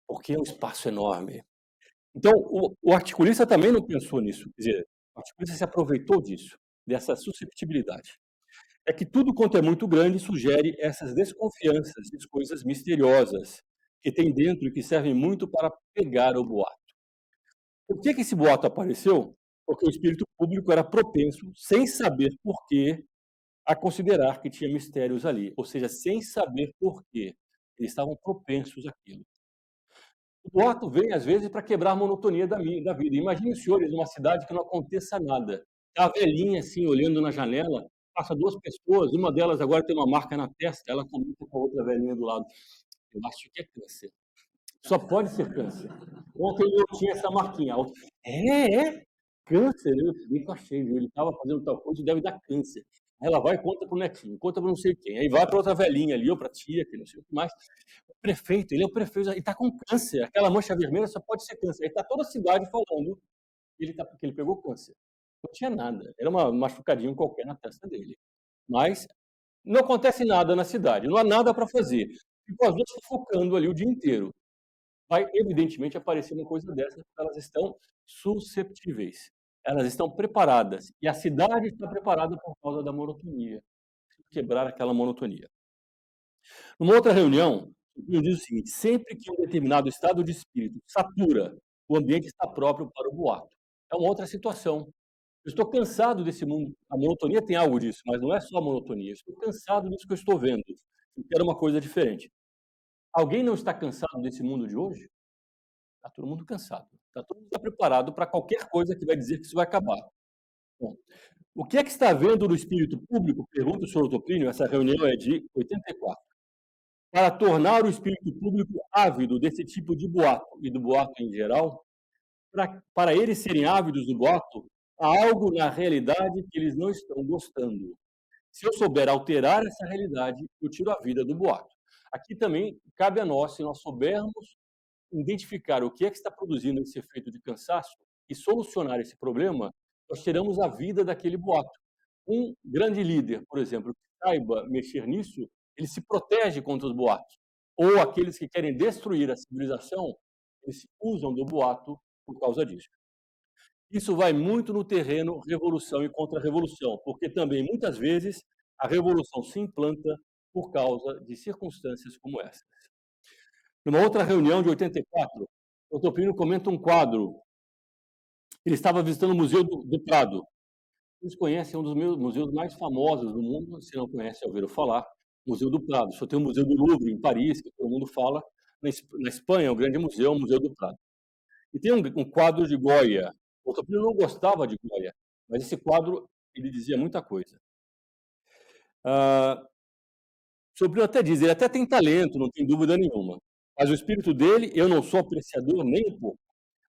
Porque é um espaço enorme. Então, o articulista também não pensou nisso. Quer dizer, o articulista se aproveitou disso, dessa susceptibilidade. É que tudo quanto é muito grande sugere essas desconfianças de coisas misteriosas que tem dentro e que servem muito para pegar o boato. Por que esse boato apareceu? Porque o espírito público era propenso, sem saber por quê, a considerar que tinha mistérios ali, ou seja, sem saber por quê. Eles estavam propensos àquilo. O boato vem, às vezes, para quebrar a monotonia da vida. Imagine os senhores numa cidade que não aconteça nada. Tá a velhinha, assim, olhando na janela, passa duas pessoas, uma delas agora tem uma marca na testa, ela comenta com a outra velhinha do lado. Eu acho que é câncer. Só pode ser câncer. Ontem eu tinha essa marquinha. É câncer. Eu bem que eu achei, viu? Ele estava fazendo tal coisa e deve dar câncer. Aí ela vai e conta para o netinho, conta para não sei quem. Aí vai para outra velhinha ali, ou para a tia, que não sei o que mais. O prefeito, ele é o prefeito, ele está com câncer. Aquela mancha vermelha só pode ser câncer. Aí está toda a cidade falando que ele pegou câncer. Não tinha nada. Era uma machucadinho qualquer na testa dele. Mas não acontece nada na cidade, não há nada para fazer. ficam as 2 fofocando ali o dia inteiro. Vai evidentemente aparecer uma coisa dessa, porque elas estão susceptíveis, elas estão preparadas, e a cidade está preparada por causa da monotonia, quebrar aquela monotonia. Numa outra reunião, o Plínio diz o seguinte: sempre que um determinado estado de espírito satura, o ambiente está próprio para o boato. É uma outra situação. Eu estou cansado desse mundo. A monotonia tem algo disso, mas não é só a monotonia. Eu estou cansado disso que eu estou vendo. Eu quero uma coisa diferente. Alguém não está cansado desse mundo de hoje? Está todo mundo cansado. Está todo mundo preparado para qualquer coisa que vai dizer que isso vai acabar. Bom, o que é que está havendo no espírito público? Pergunta o senhor Plínio. Essa reunião é de 84. Para tornar o espírito público ávido desse tipo de boato, e do boato em geral, para eles serem ávidos do boato, há algo na realidade que eles não estão gostando. Se eu souber alterar essa realidade, eu tiro a vida do boato. Aqui também cabe a nós, se nós soubermos identificar o que é que está produzindo esse efeito de cansaço e solucionar esse problema, nós tiramos a vida daquele boato. Um grande líder, por exemplo, que saiba mexer nisso, ele se protege contra os boatos. Ou aqueles que querem destruir a civilização, eles usam do boato por causa disso. Isso vai muito no terreno revolução e contra-revolução, porque também, muitas vezes, a revolução se implanta por causa de circunstâncias como essa. Numa outra reunião de 84, o Topino comenta um quadro. Ele estava visitando o Museu do Prado. Vocês conhecem um dos meus museus mais famosos do mundo, se não conhecem, já ouviram falar, Museu do Prado. Só tem o Museu do Louvre, em Paris, que todo mundo fala. Na Espanha, é um grande museu, o Museu do Prado. E tem um quadro de Goya. O Topino não gostava de Goya, mas esse quadro, ele dizia muita coisa. Sobre até diz, ele até tem talento, não tem dúvida nenhuma. Mas o espírito dele, eu não sou apreciador nem um pouco.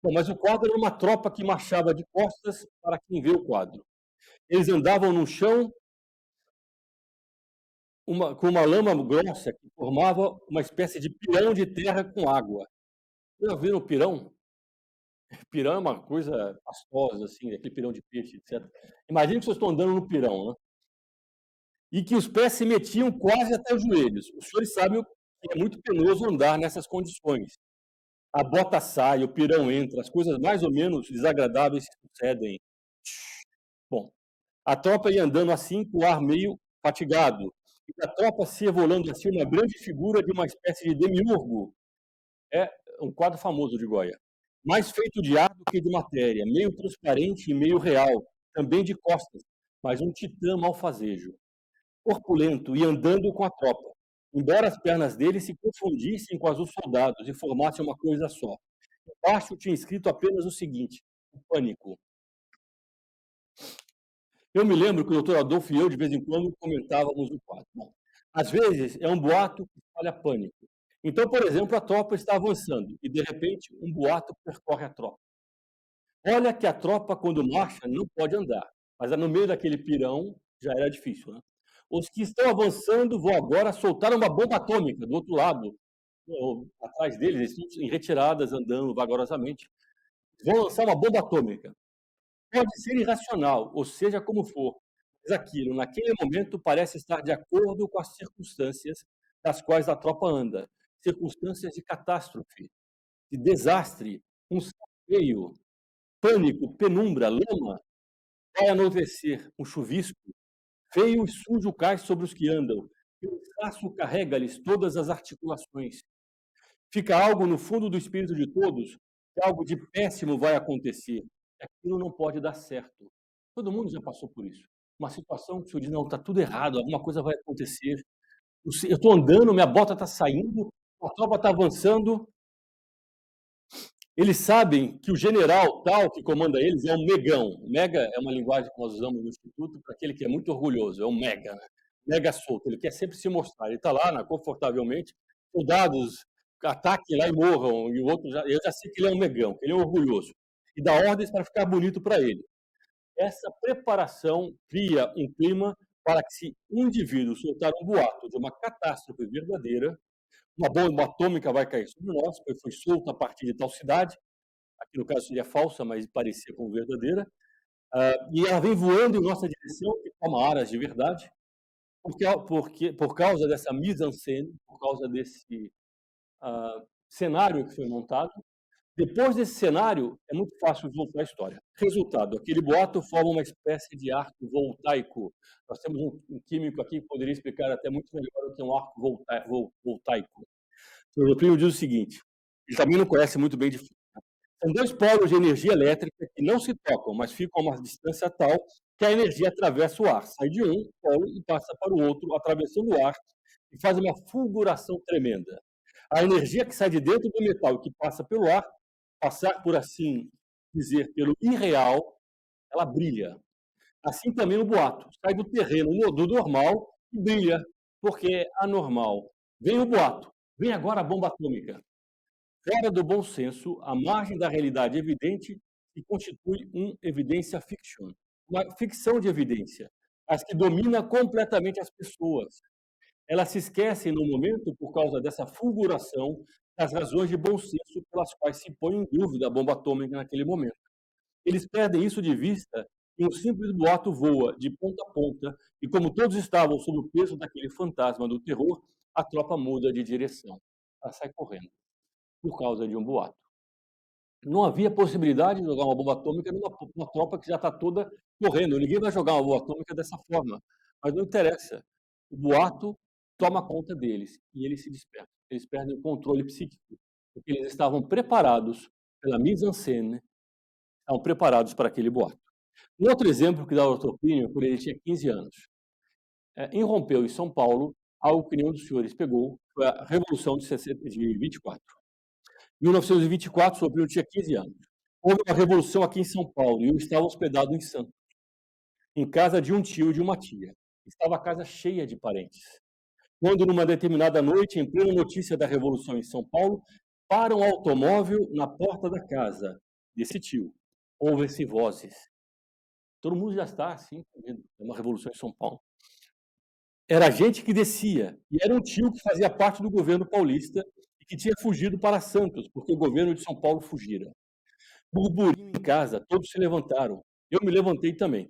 Bom, mas o quadro era uma tropa que marchava de costas para quem vê o quadro. Eles andavam no chão com uma lama grossa que formava uma espécie de pirão de terra com água. Já viram o pirão? Pirão é uma coisa pastosa, assim, aquele pirão de peixe, etc. Imagina que vocês estão andando no pirão, né? E que os pés se metiam quase até os joelhos. Os senhores sabem que é muito penoso andar nessas condições. A bota sai, o pirão entra, as coisas mais ou menos desagradáveis sucedem. Bom, a tropa ia andando assim, com o ar meio fatigado. E a tropa se evolando assim, uma grande figura de uma espécie de demiurgo. É um quadro famoso de Goya. Mais feito de ar do que de matéria, meio transparente e meio real, também de costas, mas um titã malfazejo. Corpulento e andando com a tropa, embora as pernas dele se confundissem com as dos soldados e formassem uma coisa só. Embaixo tinha escrito apenas o seguinte: o pânico. Eu me lembro que o doutor Adolfo e eu, de vez em quando, comentávamos o quadro. Bom, às vezes, é um boato que espalha pânico. Então, por exemplo, a tropa está avançando e, de repente, um boato percorre a tropa. Olha que a tropa, quando marcha, não pode andar, mas no meio daquele pirão já era difícil, né? Os que estão avançando vão agora soltar uma bomba atômica do outro lado, atrás deles, eles estão em retiradas, andando vagarosamente. Vão lançar uma bomba atômica. Pode ser irracional, ou seja, como for, mas aquilo, naquele momento, parece estar de acordo com as circunstâncias das quais a tropa anda. Circunstâncias de catástrofe, de desastre, um céu feio, pânico, penumbra, lama. Vai anoitecer, um chuvisco, feio e sujo cai sobre os que andam, e o cansaço carrega-lhes todas as articulações. Fica algo no fundo do espírito de todos, que algo de péssimo vai acontecer. Aquilo não pode dar certo. Todo mundo já passou por isso. Uma situação que o senhor diz, não, está tudo errado, alguma coisa vai acontecer. Eu estou andando, minha bota está saindo, a tropa está avançando. Eles sabem que o general tal que comanda eles é um megão. Mega é uma linguagem que nós usamos no Instituto para aquele que é muito orgulhoso, é um mega, né? Mega solto, ele quer sempre se mostrar. Ele está lá, confortavelmente, soldados ataquem lá e morram, e o outro eu já sei que ele é um megão, que ele é orgulhoso. E dá ordens para ficar bonito para ele. Essa preparação cria um clima para que, se um indivíduo soltar um boato de uma catástrofe verdadeira, uma bomba atômica vai cair sobre nós, pois foi solta a partir de tal cidade, aqui no caso seria falsa, mas parecia como verdadeira, e ela vem voando em nossa direção, que toma aras de verdade, por causa dessa mise-en-scène, por causa desse cenário que foi montado. Depois desse cenário, é muito fácil voltar à história. Resultado, aquele boato forma uma espécie de arco voltaico. Nós temos um químico aqui que poderia explicar até muito melhor o que é um arco voltaico. O Plínio diz o seguinte, ele também não conhece muito bem de física. São dois polos de energia elétrica que não se tocam, mas ficam a uma distância tal que a energia atravessa o ar, sai de um polo e passa para o outro, atravessando o ar, e faz uma fulguração tremenda. A energia que sai de dentro do metal e que passa pelo ar, passar por assim dizer, pelo irreal, ela brilha. Assim também o boato, sai do terreno do normal e brilha, porque é anormal. Vem o boato, vem agora a bomba atômica. Fora do bom senso, à margem da realidade evidente, se constitui evidência fiction, uma ficção de evidência, mas que domina completamente as pessoas. Elas se esquecem no momento, por causa dessa fulguração, das razões de bom senso pelas quais se põe em dúvida a bomba atômica naquele momento. Eles perdem isso de vista e um simples boato voa de ponta a ponta, e como todos estavam sob o peso daquele fantasma do terror, a tropa muda de direção. Ela sai correndo por causa de um boato. Não havia possibilidade de jogar uma bomba atômica numa tropa que já está toda correndo. Ninguém vai jogar uma bomba atômica dessa forma. Mas não interessa. O boato toma conta deles e eles se despertam. Eles perdem o controle psíquico, porque eles estavam preparados pela mise-en-scène, estavam preparados para aquele boato. Um outro exemplo que dá o Dr. Plínio, quando ele tinha 15 anos, irrompeu em São Paulo algo que nenhum dos senhores pegou, foi a Revolução de 24. Em 1924, o Plínio tinha 15 anos. Houve uma revolução aqui em São Paulo e eu estava hospedado em Santos, em casa de um tio e de uma tia. Estava a casa cheia de parentes. Quando, numa determinada noite, em plena notícia da revolução em São Paulo, para um automóvel na porta da casa desse tio. Ouvem-se vozes. Todo mundo já está assim, é uma revolução em São Paulo. Era gente que descia, e era um tio que fazia parte do governo paulista e que tinha fugido para Santos, porque o governo de São Paulo fugira. Burburinho em casa, todos se levantaram. Eu me levantei também.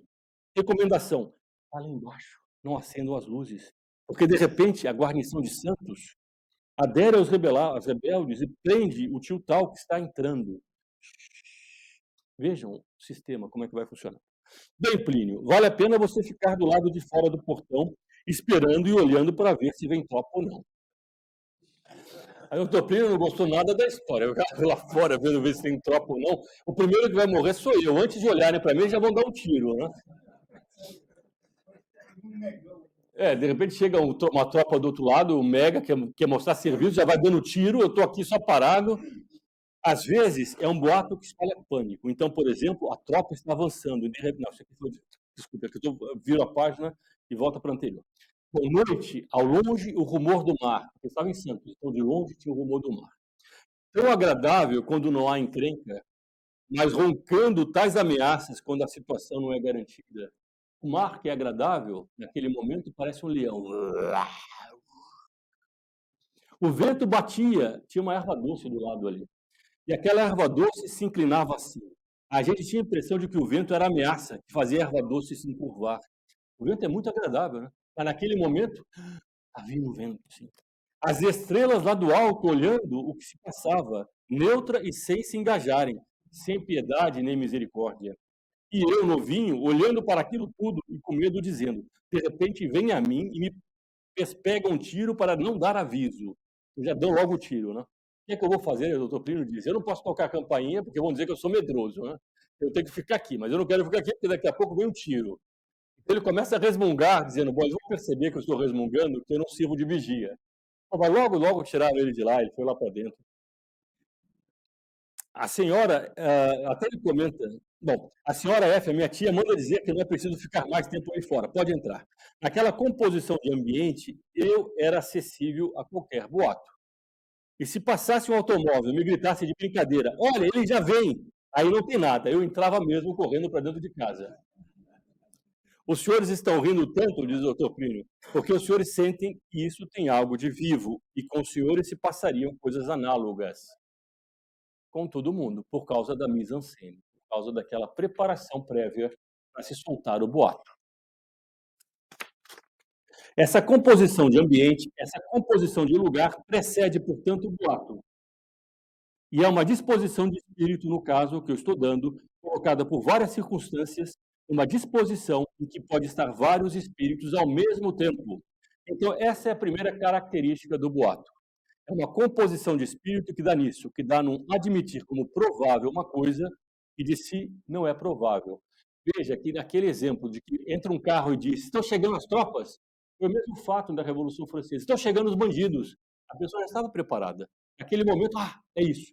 Recomendação: vá lá embaixo, não acendam as luzes, porque de repente a guarnição de Santos adere aos rebeldes e prende o tio tal que está entrando. Vejam o sistema, como é que vai funcionar. Bem, Plínio, vale a pena você ficar do lado de fora do portão, esperando e olhando para ver se vem tropa ou não. Aí o Dr. Plínio não gostou nada da história. Eu fico lá fora vendo ver se tem tropa ou não. O primeiro que vai morrer sou eu. Antes de olharem para mim, já vão dar um tiro, né? De repente chega uma tropa do outro lado, o Mega, quer mostrar serviço, já vai dando tiro, eu estou aqui só parado. Às vezes, é um boato que espalha pânico. Então, por exemplo, a tropa está avançando. Não, isso aqui foi... Desculpa, que eu viro a página e volta para a anterior. À noite, ao longe, o rumor do mar. Eu estava em Santos, então de longe tinha o rumor do mar. Tão agradável quando não há encrenca, mas roncando tais ameaças quando a situação não é garantida. O mar, que é agradável, naquele momento, parece um leão. O vento batia, tinha uma erva doce do lado ali. E aquela erva doce se inclinava assim. A gente tinha a impressão de que o vento era ameaça, que fazia a erva doce se encurvar. O vento é muito agradável, né? Mas naquele momento, havia um vento, assim. As estrelas lá do alto olhando o que se passava, neutra e sem se engajarem, sem piedade nem misericórdia. E eu, novinho, olhando para aquilo tudo e com medo, dizendo: de repente vem a mim e me pega um tiro para não dar aviso. Eu já dou logo o tiro, né? O que é que eu vou fazer? O Dr. Plínio diz: eu não posso tocar a campainha porque vão dizer que eu sou medroso, né? Eu tenho que ficar aqui, mas eu não quero ficar aqui porque daqui a pouco vem um tiro. Ele começa a resmungar, dizendo: bom, eles vão perceber que eu estou resmungando, que eu não sirvo de vigia. Mas logo tiraram ele de lá, ele foi lá para dentro. A senhora, até ele comenta, bom, a senhora F, a minha tia, manda dizer que não é preciso ficar mais tempo aí fora, pode entrar. Naquela composição de ambiente, eu era acessível a qualquer boato. E se passasse um automóvel e me gritasse de brincadeira: olha, ele já vem, aí não tem nada, eu entrava mesmo correndo para dentro de casa. Os senhores estão rindo tanto, diz o Dr. Plínio, porque os senhores sentem que isso tem algo de vivo, e com os senhores se passariam coisas análogas com todo mundo, por causa da mise-en-scène, por causa daquela preparação prévia para se soltar o boato. Essa composição de ambiente, essa composição de lugar precede, portanto, o boato. E é uma disposição de espírito, no caso que eu estou dando, colocada por várias circunstâncias, uma disposição em que pode estar vários espíritos ao mesmo tempo. Então, essa é a primeira característica do boato. É uma composição de espírito que dá nisso, que dá num admitir como provável uma coisa que de si não é provável. Veja que naquele exemplo de que entra um carro e diz: estão chegando as tropas, foi o mesmo fato da Revolução Francesa. Estão chegando os bandidos. A pessoa já estava preparada. Naquele momento, é isso.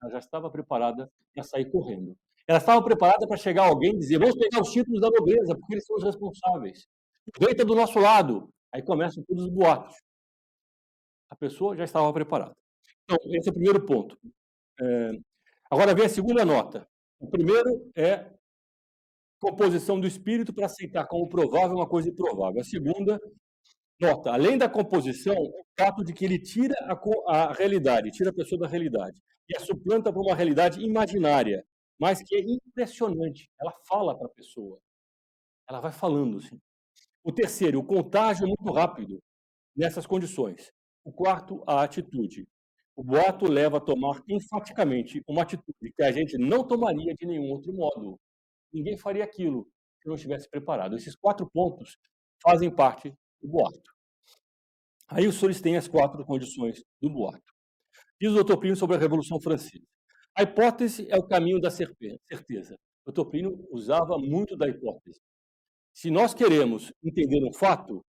Ela já estava preparada para sair correndo. Ela estava preparada para chegar alguém e dizer: vamos pegar os títulos da nobreza, porque eles são os responsáveis. O rei está do nosso lado. Aí começam todos os boatos. A pessoa já estava preparada. Então, esse é o primeiro ponto. Agora vem a segunda nota. O primeiro é composição do espírito para aceitar como provável uma coisa improvável. A segunda nota, além da composição, o fato de que ele tira a realidade, tira a pessoa da realidade e a suplanta para uma realidade imaginária, mas que é impressionante. Ela fala para a pessoa. Ela vai falando, assim. O terceiro, o contágio é muito rápido nessas condições. O quarto, a atitude. O boato leva a tomar enfaticamente uma atitude que a gente não tomaria de nenhum outro modo. Ninguém faria aquilo se não estivesse preparado. Esses 4 pontos fazem parte do boato. Aí os senhores têm as 4 condições do boato. Diz o Dr. Plínio sobre a Revolução Francesa. A hipótese é o caminho da certeza. O Dr. Plínio usava muito da hipótese. Se nós queremos entender um fato,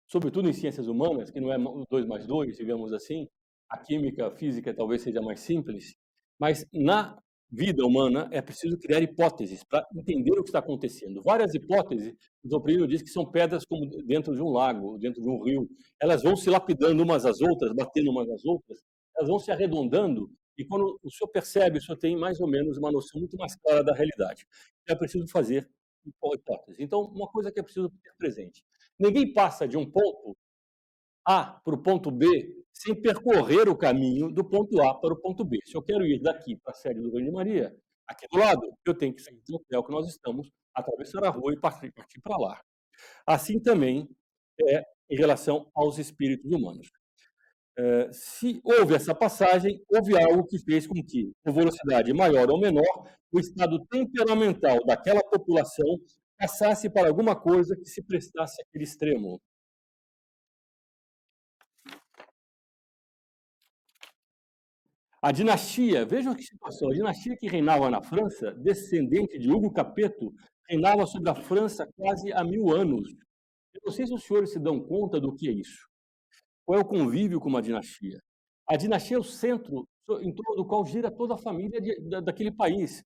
sobretudo em ciências humanas, que não é 2 mais 2, digamos assim, a química, a física talvez seja mais simples, mas na vida humana é preciso criar hipóteses para entender o que está acontecendo. Várias hipóteses, o Dr. Plínio diz que são pedras como dentro de um lago, dentro de um rio. Elas vão se lapidando umas às outras, batendo umas às outras, elas vão se arredondando, e quando o senhor percebe, o senhor tem mais ou menos uma noção muito mais clara da realidade. É preciso fazer hipóteses. Então, uma coisa que é preciso ter presente. Ninguém passa de um ponto A para o ponto B sem percorrer o caminho do ponto A para o ponto B. Se eu quero ir daqui para a sede do Grande Maria, aqui do lado, eu tenho que sair do hotel que nós estamos, atravessar a rua e partir para lá. Assim também é em relação aos espíritos humanos. Se houve essa passagem, houve algo que fez com que, por velocidade maior ou menor, o estado temperamental daquela população passasse para alguma coisa que se prestasse àquele extremo. A dinastia, vejam que situação, a dinastia que reinava na França, descendente de Hugo Capeto, reinava sobre a França quase há 1000 anos. Eu não sei se os senhores se dão conta do que é isso. Qual é o convívio com uma dinastia? A dinastia é o centro em torno do qual gira toda a família daquele país.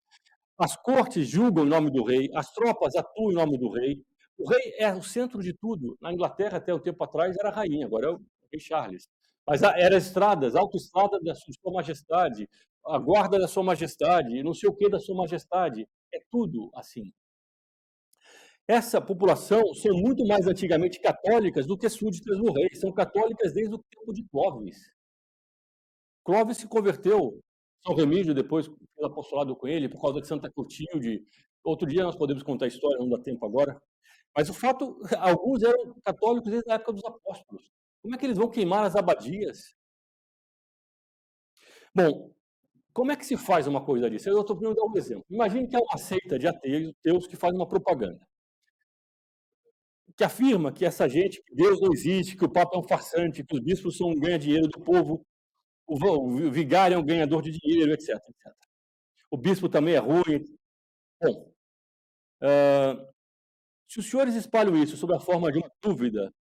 As cortes julgam em nome do rei, as tropas atuam em nome do rei. O rei é o centro de tudo. Na Inglaterra, até um tempo atrás, era a rainha, agora é o rei Charles. Mas eram estradas, autoestrada da sua majestade, a guarda da sua majestade, não sei o que da sua majestade. É tudo assim. Essa população são muito mais antigamente católicas do que súditas do rei. São católicas desde o tempo de Clovis. Clovis se converteu, São Remígio depois fez apostolado com ele, por causa de Santa Clotilde. Outro dia nós podemos contar a história, não dá tempo agora. Mas o fato, alguns eram católicos desde a época dos apóstolos. Como é que eles vão queimar as abadias? Bom, como é que se faz uma coisa disso? Eu estou querendo dar um exemplo. Imagine que há uma seita de ateus que faz uma propaganda, que afirma que essa gente, que Deus não existe, que o Papa é um farsante, que os bispos são um ganha-dinheiro do povo, o vigário é um ganhador de dinheiro, etc, etc. O bispo também é ruim. Bom, se os senhores espalham isso sob a forma de uma dúvida,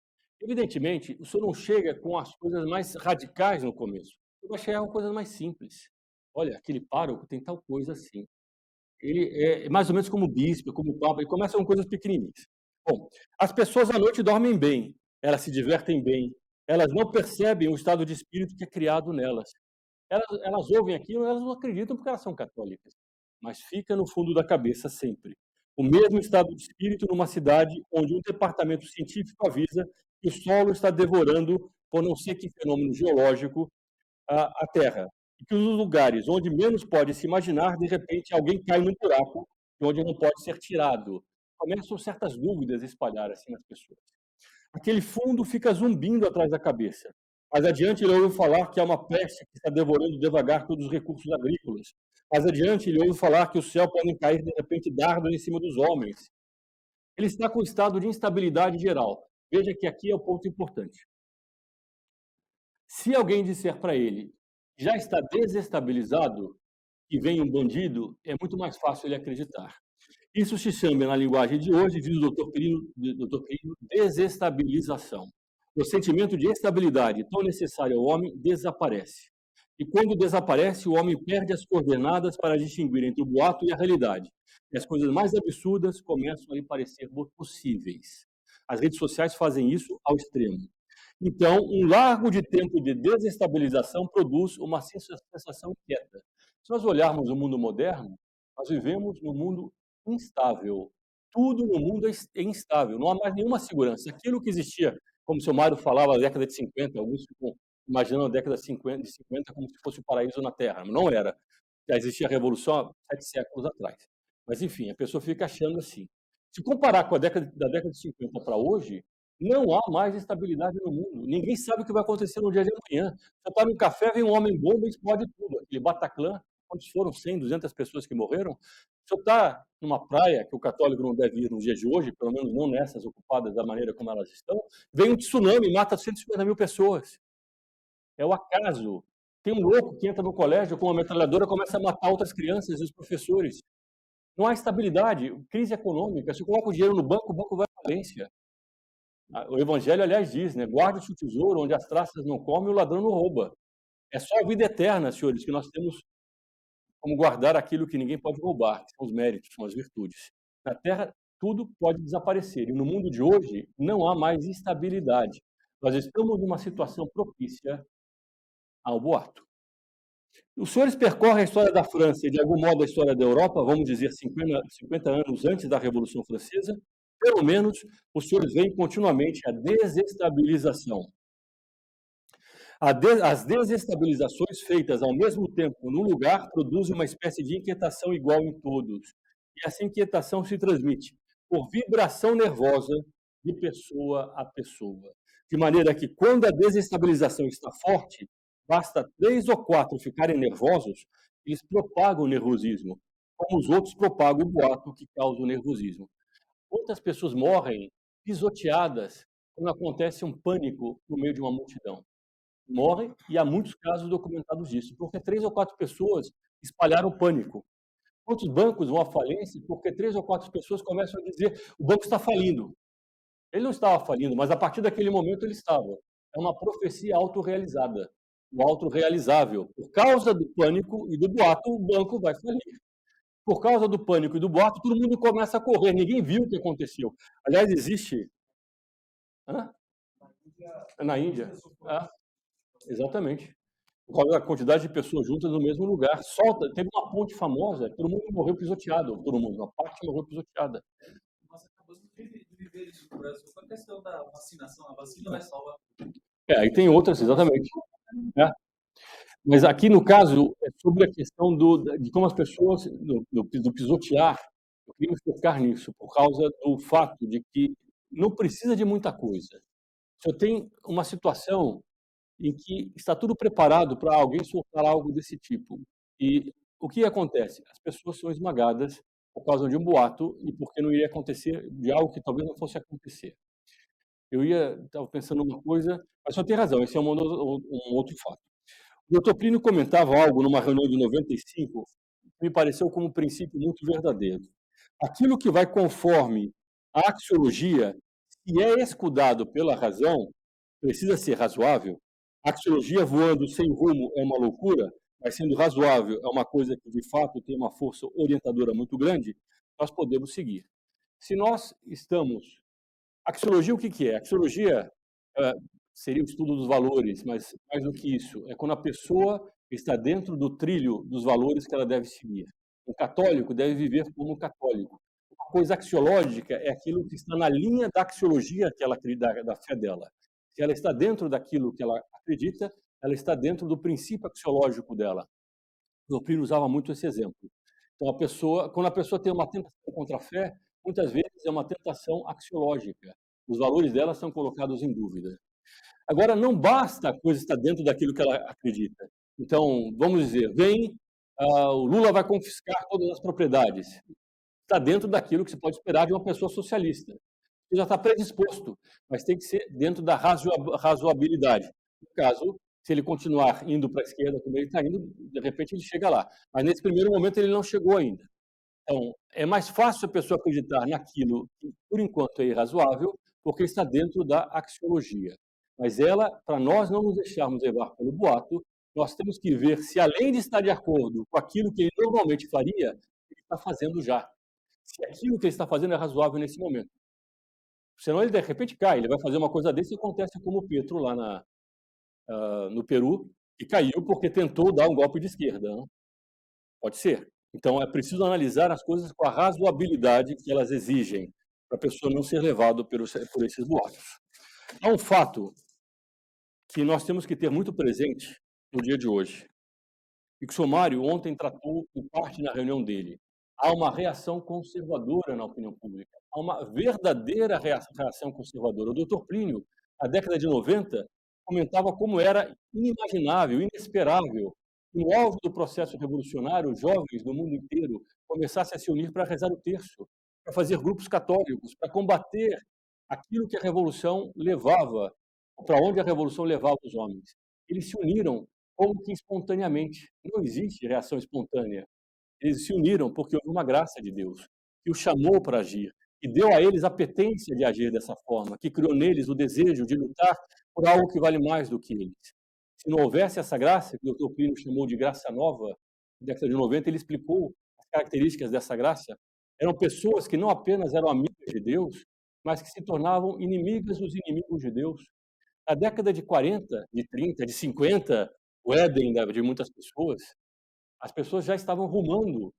evidentemente, o senhor não chega com as coisas mais radicais no começo. Você vai chegar com coisas mais simples. Olha, aquele pároco tem tal coisa assim. Ele é mais ou menos como o bispo, como o papa, ele começa com coisas pequenininhas. Bom, as pessoas à noite dormem bem, elas se divertem bem, elas não percebem o estado de espírito que é criado nelas. Elas ouvem aquilo, elas não acreditam porque elas são católicas, mas fica no fundo da cabeça sempre. O mesmo estado de espírito numa cidade onde um departamento científico avisa que o solo está devorando, por não sei que fenômeno geológico, a Terra. E que os lugares onde menos pode se imaginar, de repente alguém cai num buraco de onde não pode ser tirado. Começam certas dúvidas a espalhar assim nas pessoas. Aquele fundo fica zumbindo atrás da cabeça. Mais adiante, ele ouve falar que há uma peste que está devorando devagar todos os recursos agrícolas. Mais adiante, ele ouve falar que o céu podem cair, de repente, dardos em cima dos homens. Ele está com um estado de instabilidade geral. Veja que aqui é o ponto importante. Se alguém disser para ele, já está desestabilizado, e vem um bandido, é muito mais fácil ele acreditar. Isso se chama, na linguagem de hoje, diz o Dr. Quirino, desestabilização. O sentimento de estabilidade tão necessário ao homem desaparece. E quando desaparece, o homem perde as coordenadas para distinguir entre o boato e a realidade. E as coisas mais absurdas começam a lhe parecer possíveis. As redes sociais fazem isso ao extremo. Então, um largo de tempo de desestabilização produz uma sensação inquieta. Se nós olharmos o mundo moderno, nós vivemos num mundo instável. Tudo no mundo é instável, não há mais nenhuma segurança. Aquilo que existia, como o seu Mário falava, na década de 50, alguns ficam imaginando a década de 50 como se fosse o paraíso na Terra. Não era. Já existia a Revolução há 7 séculos atrás. Mas, enfim, a pessoa fica achando assim. Se comparar com a da década de 50 para hoje, não há mais estabilidade no mundo. Ninguém sabe o que vai acontecer no dia de amanhã. Você está no café, vem um homem-bomba e explode tudo. Aquele Bataclan, quantos foram? 100, 200 pessoas que morreram? Se você está numa praia, que o católico não deve ir nos dias de hoje, pelo menos não nessas ocupadas da maneira como elas estão, vem um tsunami e mata 150 mil pessoas. É o acaso. Tem um louco que entra no colégio com uma metralhadora e começa a matar outras crianças e os professores. Não há estabilidade, crise econômica. Se coloca o dinheiro no banco, o banco vai à falência. O Evangelho, aliás, diz, né? Guarde o seu tesouro onde as traças não comem e o ladrão não rouba. É só a vida eterna, senhores, que nós temos como guardar aquilo que ninguém pode roubar, que são os méritos, são as virtudes. Na Terra, tudo pode desaparecer. E no mundo de hoje, não há mais estabilidade. Nós estamos numa situação propícia ao boato. Os senhores percorrem a história da França e, de algum modo, a história da Europa, vamos dizer, 50 anos antes da Revolução Francesa, pelo menos, os senhores veem continuamente a desestabilização. As desestabilizações feitas ao mesmo tempo num lugar produzem uma espécie de inquietação igual em todos. E essa inquietação se transmite por vibração nervosa de pessoa a pessoa. De maneira que, quando a desestabilização está forte, basta 3 ou 4 ficarem nervosos, eles propagam o nervosismo, como os outros propagam o boato que causa o nervosismo. Quantas pessoas morrem pisoteadas quando acontece um pânico no meio de uma multidão? Morrem, e há muitos casos documentados disso, porque 3 ou 4 pessoas espalharam pânico. Quantos bancos vão à falência porque 3 ou 4 pessoas começam a dizer: o banco está falindo. Ele não estava falindo, mas a partir daquele momento ele estava. É uma profecia autorrealizada, o autorrealizável. Por causa do pânico e do boato, o banco vai falir. Por causa do pânico e do boato, todo mundo começa a correr, ninguém viu o que aconteceu. Aliás, existe... Hã? Na Índia. Exatamente. Por causa da quantidade de pessoas juntas no mesmo lugar. Teve uma ponte famosa, todo mundo morreu pisoteado. Todo mundo, uma parte morreu pisoteada. Nós acabamos de viver isso no Brasil com a questão da vacinação. A vacina vai salvar. Aí tem outras, exatamente. Mas aqui, no caso, é sobre a questão de como as pessoas, do pisotear, eu queria focar nisso, por causa do fato de que não precisa de muita coisa. Só tem uma situação em que está tudo preparado para alguém soltar algo desse tipo. E o que acontece? As pessoas são esmagadas por causa de um boato e porque não iria acontecer de algo que talvez não fosse acontecer. Estava pensando uma coisa, mas só tem razão, esse é um outro fato. O Dr. Plínio comentava algo numa reunião de 95, que me pareceu como um princípio muito verdadeiro. Aquilo que vai conforme a axiologia, se é escudado pela razão, precisa ser razoável. A axiologia voando sem rumo é uma loucura, mas sendo razoável é uma coisa que, de fato, tem uma força orientadora muito grande, nós podemos seguir. Se nós estamos... Axiologia, o que é? Axiologia seria o estudo dos valores, mas mais do que isso, é quando a pessoa está dentro do trilho dos valores que ela deve seguir. O católico deve viver como católico. Uma coisa axiológica é aquilo que está na linha da axiologia que ela acredita, da fé dela. Se ela está dentro daquilo que ela acredita, ela está dentro do princípio axiológico dela. O Plínio usava muito esse exemplo. Então, quando a pessoa tem uma tentação contra a fé, muitas vezes é uma tentação axiológica. os valores dela são colocados em dúvida. Agora, não basta a coisa estar dentro daquilo que ela acredita. Então, vamos dizer, o Lula vai confiscar todas as propriedades. Está dentro daquilo que se pode esperar de uma pessoa socialista. Ele já está predisposto, mas tem que ser dentro da razoabilidade. No caso, se ele continuar indo para a esquerda como ele está indo, de repente ele chega lá. Mas nesse primeiro momento ele não chegou ainda. Então, é mais fácil a pessoa acreditar naquilo que, por enquanto, é irrazoável, porque está dentro da axiologia. Mas ela, para nós não nos deixarmos levar pelo boato, nós temos que ver se, além de estar de acordo com aquilo que ele normalmente faria, ele está fazendo já. Se aquilo que ele está fazendo é razoável nesse momento. Senão ele, de repente, cai. Ele vai fazer uma coisa desse e acontece como o Petro lá no Peru, que caiu porque tentou dar um golpe de esquerda. Não? Pode ser. Então, é preciso analisar as coisas com a razoabilidade que elas exigem, para a pessoa não ser levada por esses boatos. Há um fato que nós temos que ter muito presente no dia de hoje, e que o senhor Mário ontem tratou em parte na reunião dele. Há uma reação conservadora na opinião pública. Há uma verdadeira reação conservadora. O doutor Plínio, na década de 90, comentava como era inimaginável, inesperável, que no auge do processo revolucionário, jovens do mundo inteiro começassem a se unir para rezar o terço, para fazer grupos católicos, para combater aquilo que a Revolução levava, para onde a Revolução levava os homens. Eles se uniram como que espontaneamente. Não existe reação espontânea. Eles se uniram porque houve uma graça de Deus, que os chamou para agir, que deu a eles a petência de agir dessa forma, que criou neles o desejo de lutar por algo que vale mais do que eles. Se não houvesse essa graça, que o Dr. Plínio chamou de graça nova, na década de 90, ele explicou as características dessa graça. Eram pessoas que não apenas eram amigas de Deus, mas que se tornavam inimigas dos inimigos de Deus. Na década de 40, de 30, de 50, o Éden de muitas pessoas, as pessoas já estavam rumando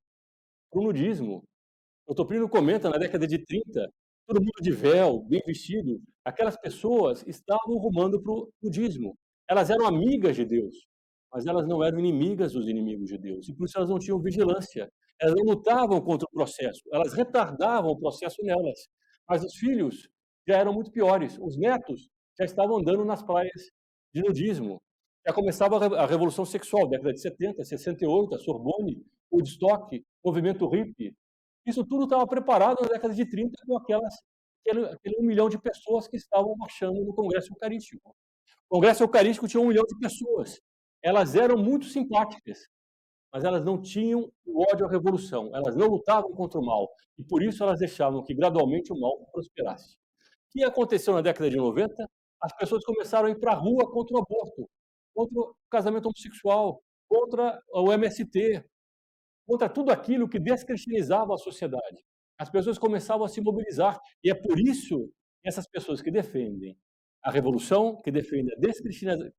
para o nudismo. O Dr. Plínio comenta, na década de 30, todo mundo de véu, bem vestido, aquelas pessoas estavam rumando para o nudismo. Elas eram amigas de Deus, mas elas não eram inimigas dos inimigos de Deus, e por isso elas não tinham vigilância. Elas não lutavam contra o processo, elas retardavam o processo nelas. Mas os filhos já eram muito piores. Os netos já estavam andando nas praias de nudismo. Já começava a Revolução Sexual, década de 70, 68, a Sorbonne, Woodstock, movimento hippie. Isso tudo estava preparado na década de 30 com aquele 1 milhão de pessoas que estavam marchando no Congresso Eucarístico. O Congresso Eucarístico tinha 1 milhão de pessoas. Elas eram muito simpáticas, mas elas não tinham o ódio à revolução. Elas não lutavam contra o mal. E por isso elas deixavam que gradualmente o mal prosperasse. O que aconteceu na década de 90? As pessoas começaram a ir para a rua contra o aborto, contra o casamento homossexual, contra o MST, contra tudo aquilo que descristianizava a sociedade. As pessoas começavam a se mobilizar, e é por isso que essas pessoas que defendem a revolução, que defendem a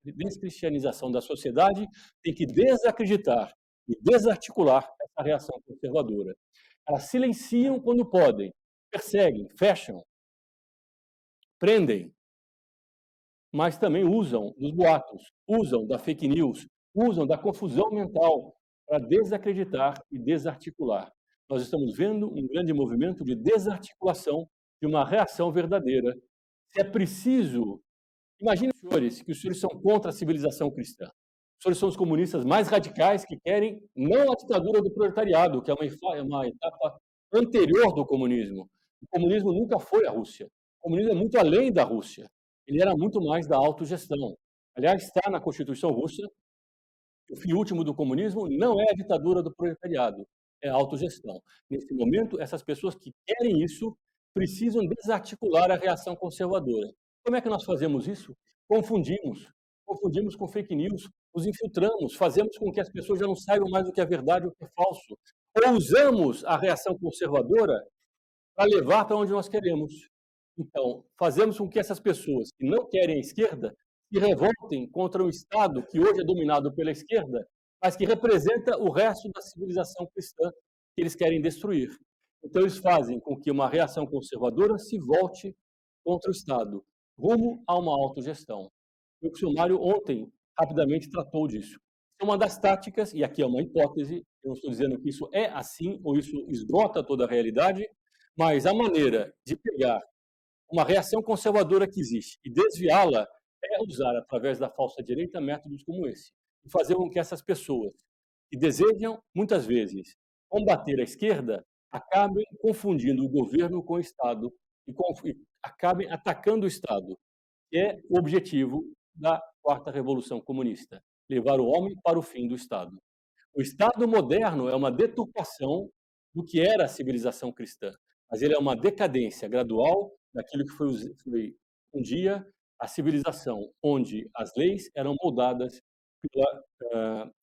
descristianização da sociedade, têm que desacreditar e desarticular essa reação conservadora. Elas silenciam quando podem, perseguem, fecham, prendem, mas também usam dos boatos, usam da fake news, usam da confusão mental para desacreditar e desarticular. Nós estamos vendo um grande movimento de desarticulação de uma reação verdadeira. Se é preciso, imaginem, senhores, que os senhores são contra a civilização cristã. Os senhores são os comunistas mais radicais que querem não a ditadura do proletariado, que é uma etapa anterior do comunismo. O comunismo nunca foi a Rússia. O comunismo é muito além da Rússia. Ele era muito mais da autogestão. Aliás, está na Constituição russa, o fim último do comunismo não é a ditadura do proletariado, é a autogestão. Nesse momento, essas pessoas que querem isso precisam desarticular a reação conservadora. Como é que nós fazemos isso? Confundimos com fake news, nos infiltramos, fazemos com que as pessoas já não saibam mais o que é verdade e o que é falso. Ou usamos a reação conservadora para levar para onde nós queremos. Então, fazemos com que essas pessoas que não querem a esquerda se revoltem contra um Estado que hoje é dominado pela esquerda, mas que representa o resto da civilização cristã que eles querem destruir. Então, eles fazem com que uma reação conservadora se volte contra o Estado, rumo a uma autogestão. O senhor Mário ontem rapidamente tratou disso. É uma das táticas, e aqui é uma hipótese, eu não estou dizendo que isso é assim, ou isso esgota toda a realidade, mas a maneira de pegar uma reação conservadora que existe, e desviá-la é usar, através da falsa direita, métodos como esse, e fazer com que essas pessoas que desejam, muitas vezes, combater a esquerda, acabem confundindo o governo com o Estado e acabem atacando o Estado, que é o objetivo da Quarta Revolução Comunista, levar o homem para o fim do Estado. O Estado moderno é uma deturpação do que era a civilização cristã, mas ele é uma decadência gradual daquilo que foi um dia a civilização, onde as leis eram moldadas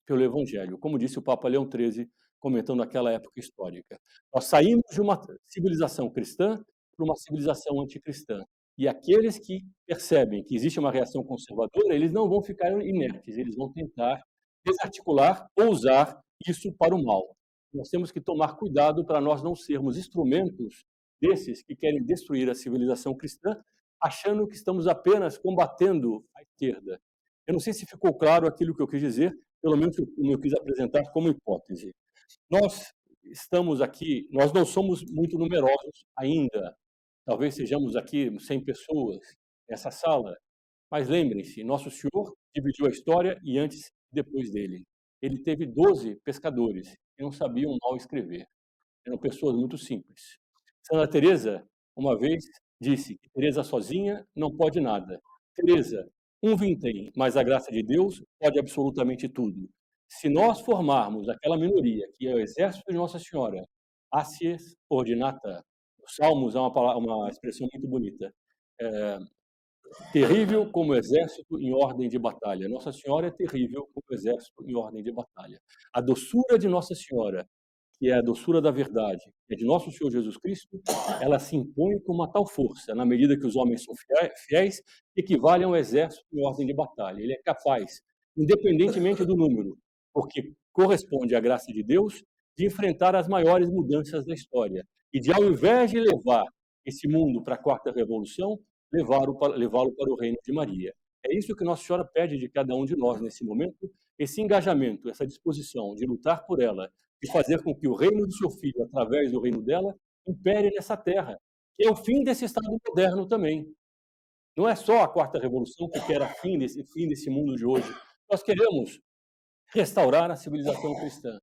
pelo Evangelho, como disse o Papa Leão XIII, comentando aquela época histórica. Nós saímos de uma civilização cristã para uma civilização anticristã. E aqueles que percebem que existe uma reação conservadora, eles não vão ficar inertes, eles vão tentar desarticular ou usar isso para o mal. Nós temos que tomar cuidado para nós não sermos instrumentos desses que querem destruir a civilização cristã, achando que estamos apenas combatendo a esquerda. Eu não sei se ficou claro aquilo que eu quis dizer, pelo menos como eu quis apresentar como hipótese. Nós estamos aqui, nós não somos muito numerosos ainda, talvez sejamos aqui 100 pessoas nessa sala, mas lembrem-se, Nosso Senhor dividiu a história e antes e depois dele. Ele teve 12 pescadores que não sabiam mal escrever. Eram pessoas muito simples. Santa Teresa, uma vez, disse que Teresa sozinha não pode nada. Teresa, um vintém, mas a graça de Deus pode absolutamente tudo. Se nós formarmos aquela minoria que é o exército de Nossa Senhora, Acies ordinata, os Salmos é uma expressão muito bonita, terrível como exército em ordem de batalha. Nossa Senhora é terrível como exército em ordem de batalha. A doçura de Nossa Senhora, que é a doçura da verdade, que é de nosso Senhor Jesus Cristo, ela se impõe com uma tal força, na medida que os homens são fiéis, equivale a um exército em ordem de batalha. Ele é capaz, independentemente do número, porque corresponde à graça de Deus, de enfrentar as maiores mudanças da história e de, ao invés de levar esse mundo para a quarta revolução, levá-lo para o reino de Maria. É isso que Nossa Senhora pede de cada um de nós nesse momento, esse engajamento, essa disposição de lutar por ela e fazer com que o reino do seu filho, através do reino dela, impere nessa terra, que é o fim desse Estado moderno também. Não é só a quarta revolução que quer o fim desse mundo de hoje. Nós queremos restaurar a civilização cristã.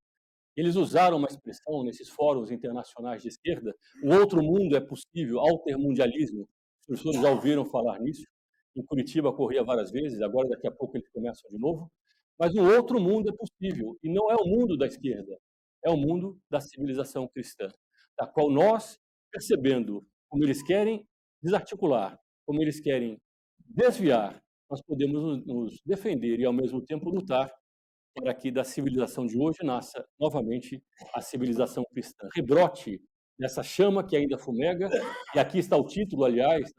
Eles usaram uma expressão nesses fóruns internacionais de esquerda, o outro mundo é possível, altermundialismo. Os professores já ouviram falar nisso. Em Curitiba corria várias vezes, agora daqui a pouco eles começam de novo. Mas um outro mundo é possível, e não é o mundo da esquerda, é o mundo da civilização cristã, da qual nós, percebendo como eles querem desarticular, como eles querem desviar, nós podemos nos defender e, ao mesmo tempo, lutar para que da civilização de hoje nasça novamente a civilização cristã. Rebrote dessa chama que ainda fumega, e aqui está o título, aliás,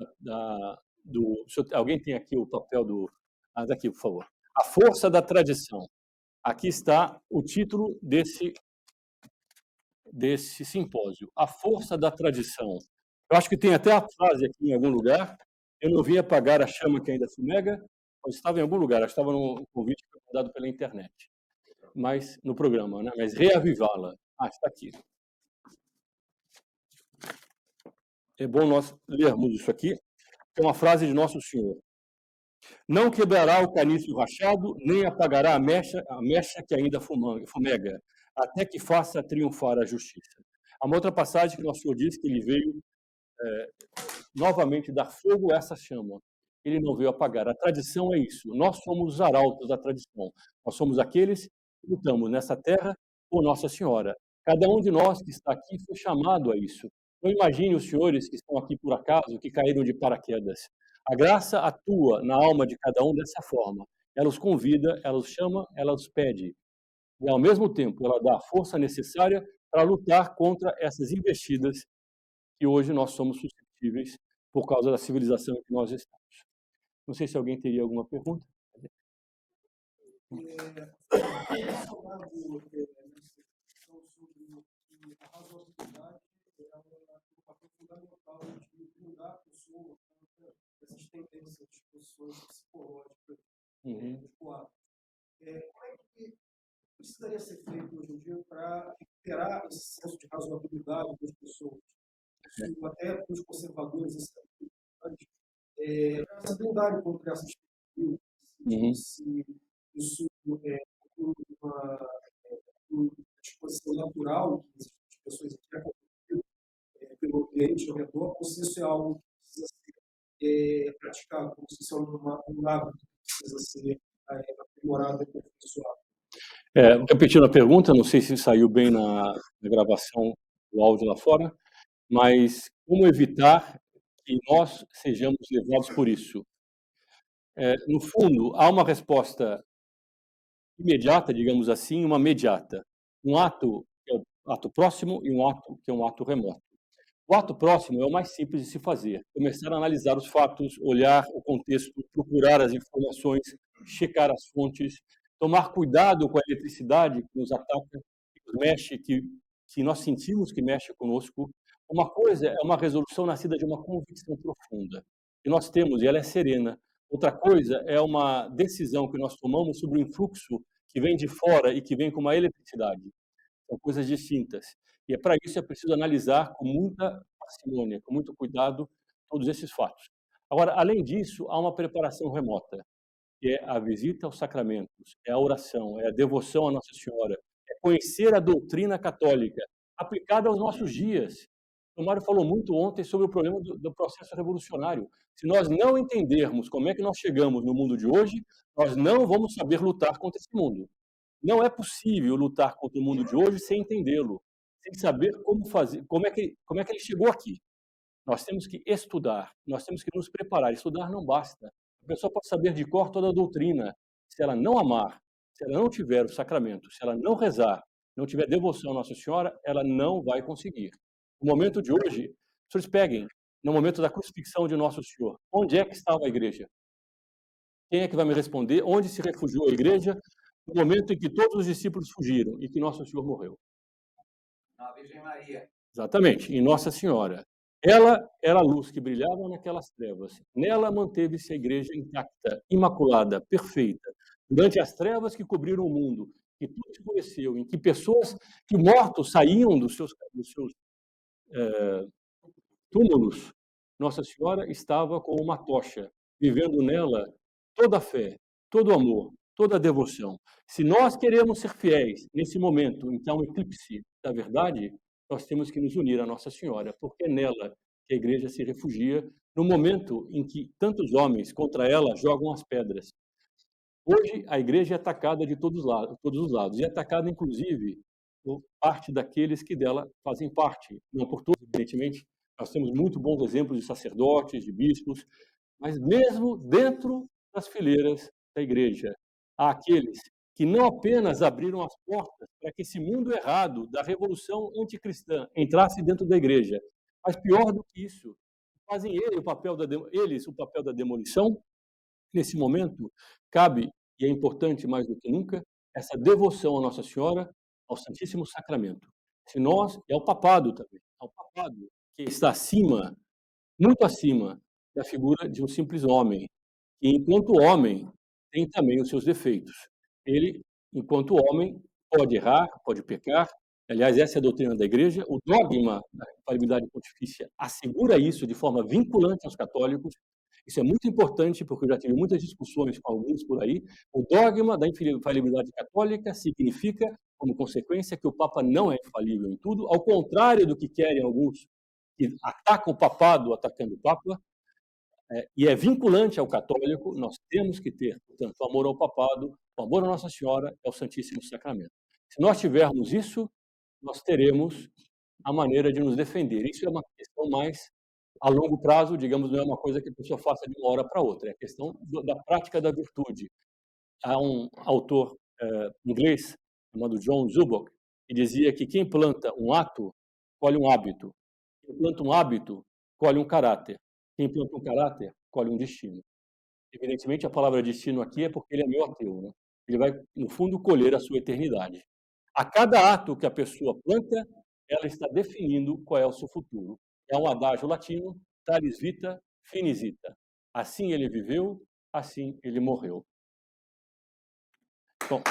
alguém tem aqui o papel do... daqui, por favor. A força da tradição. Aqui está o título desse simpósio, A Força da Tradição. Eu acho que tem até a frase aqui em algum lugar, eu não vim apagar a chama que ainda fumega, mas estava em algum lugar, estava no convite que foi dado pela internet, mas no programa, né? Mas reavivá-la. Está aqui. É bom nós lermos isso aqui, é uma frase de Nosso Senhor. Não quebrará o caniço rachado, nem apagará a mecha que ainda fumega, até que faça triunfar a justiça. Há uma outra passagem que Nosso Senhor diz que ele veio novamente dar fogo a essa chama. Ele não veio apagar. A tradição é isso. Nós somos os arautos da tradição. Nós somos aqueles que lutamos nessa terra por Nossa Senhora. Cada um de nós que está aqui foi chamado a isso. Não imagine os senhores que estão aqui por acaso, que caíram de paraquedas. A graça atua na alma de cada um dessa forma. Ela os convida, ela os chama, ela os pede. E, ao mesmo tempo, ela dá a força necessária para lutar contra essas investidas que hoje nós somos suscetíveis por causa da civilização em que nós estamos. Não sei se alguém teria alguma pergunta. A razoabilidade é um papel fundamental de blindar a pessoa dessas tendências, disposições psicológicas adequadas. Como é que precisaria ser feito hoje em dia para recuperar esse senso de razoabilidade das pessoas? Isso, até para os conservadores, essa blindagem contra essa se isso é uma disposição natural que as pessoas aqui pelo ambiente ao redor, ou se isso é algo que precisa ser praticado, como se isso é um hábito que precisa ser aprimorado e aperfeiçoado. Repetindo a pergunta, não sei se saiu bem na gravação do áudio lá fora, mas como evitar que nós sejamos levados por isso? No fundo, há uma resposta imediata, digamos assim, uma mediata. Um ato que é o ato próximo e um ato que é um ato remoto. O ato próximo é o mais simples de se fazer. Começar a analisar os fatos, olhar o contexto, procurar as informações, checar as fontes, tomar cuidado com a eletricidade que nos ataca, que nos mexe, que nós sentimos que mexe conosco. Uma coisa é uma resolução nascida de uma convicção profunda, que nós temos, e ela é serena. Outra coisa é uma decisão que nós tomamos sobre o influxo que vem de fora e que vem com uma eletricidade. São coisas distintas. E para isso é preciso analisar com muita parcimônia, com muito cuidado, todos esses fatos. Agora, além disso, há uma preparação remota, que é a visita aos sacramentos, é a oração, é a devoção à Nossa Senhora, é conhecer a doutrina católica aplicada aos nossos dias. O Mário falou muito ontem sobre o problema do processo revolucionário. Se nós não entendermos como é que nós chegamos no mundo de hoje, nós não vamos saber lutar contra esse mundo. Não é possível lutar contra o mundo de hoje sem entendê-lo, sem saber como fazer, como é que ele chegou aqui. Nós temos que estudar, nós temos que nos preparar. Estudar não basta. A pessoa pode saber de cor toda a doutrina. Se ela não amar, se ela não tiver o sacramento, se ela não rezar, não tiver devoção à Nossa Senhora, ela não vai conseguir. No momento de hoje, vocês peguem, no momento da crucifixão de Nosso Senhor, onde é que estava a igreja? Quem é que vai me responder? Onde se refugiou a igreja no momento em que todos os discípulos fugiram e que Nosso Senhor morreu? Na Virgem Maria. Exatamente, em Nossa Senhora. Ela era a luz que brilhava naquelas trevas. Nela manteve-se a igreja intacta, imaculada, perfeita. Durante as trevas que cobriram o mundo, que tudo escureceu, em que pessoas, que mortos saíam dos seus túmulos, Nossa Senhora estava com uma tocha, vivendo nela toda a fé, todo o amor, toda a devoção. Se nós queremos ser fiéis nesse momento em que há um eclipse da verdade, nós temos que nos unir à Nossa Senhora, porque é nela que a igreja se refugia no momento em que tantos homens contra ela jogam as pedras. Hoje, a igreja é atacada de todos os lados, e é atacada, inclusive, por parte daqueles que dela fazem parte. Não por todos, evidentemente, nós temos muito bons exemplos de sacerdotes, de bispos, mas mesmo dentro das fileiras da igreja, há aqueles que não apenas abriram as portas para que esse mundo errado da revolução anticristã entrasse dentro da igreja, mas pior do que isso, fazem eles o papel da demolição. Nesse momento, cabe, e é importante mais do que nunca, essa devoção à Nossa Senhora, ao Santíssimo Sacramento. Se nós, e ao papado também, ao papado que está acima, muito acima da figura de um simples homem, que enquanto homem tem também os seus defeitos. Ele, enquanto homem, pode errar, pode pecar. Aliás, essa é a doutrina da Igreja. O dogma da infalibilidade pontifícia assegura isso de forma vinculante aos católicos. Isso é muito importante, porque eu já tive muitas discussões com alguns por aí. O dogma da infalibilidade católica significa, como consequência, que o Papa não é infalível em tudo, ao contrário do que querem alguns que atacam o papado atacando o Papa, e é vinculante ao católico. Nós temos que ter, portanto, o amor ao papado, o amor à Nossa Senhora e ao Santíssimo Sacramento. Se nós tivermos isso, nós teremos a maneira de nos defender. Isso é uma questão mais a longo prazo, digamos, não é uma coisa que a pessoa faça de uma hora para outra, é a questão da prática da virtude. Há um autor inglês chamado John Zubok, que dizia que quem planta um ato, colhe um hábito. Quem planta um hábito, colhe um caráter. Quem planta um caráter, colhe um destino. Evidentemente, a palavra destino aqui é porque ele é meio ateu, né? Ele vai, no fundo, colher a sua eternidade. A cada ato que a pessoa planta, ela está definindo qual é o seu futuro. É um adágio latino, talis vita, finis vita. Assim ele viveu, assim ele morreu. Bom.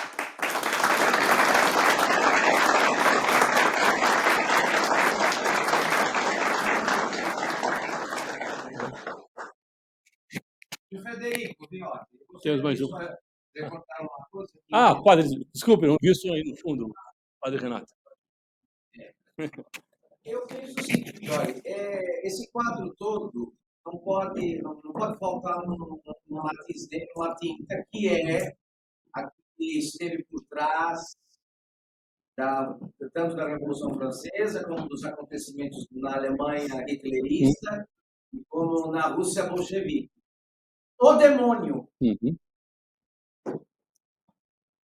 E o Frederico, Viotti, Temos mais um. de contar uma coisa que... Ah, padre, desculpe, não vi o som aí no fundo, padre Renato. Eu penso o seguinte, olha, esse quadro todo não pode faltar uma matiz dele, uma tinta, que é a que esteve por trás tanto da Revolução Francesa, como dos acontecimentos na Alemanha hitlerista, como na Rússia bolchevique. O demônio. Uhum.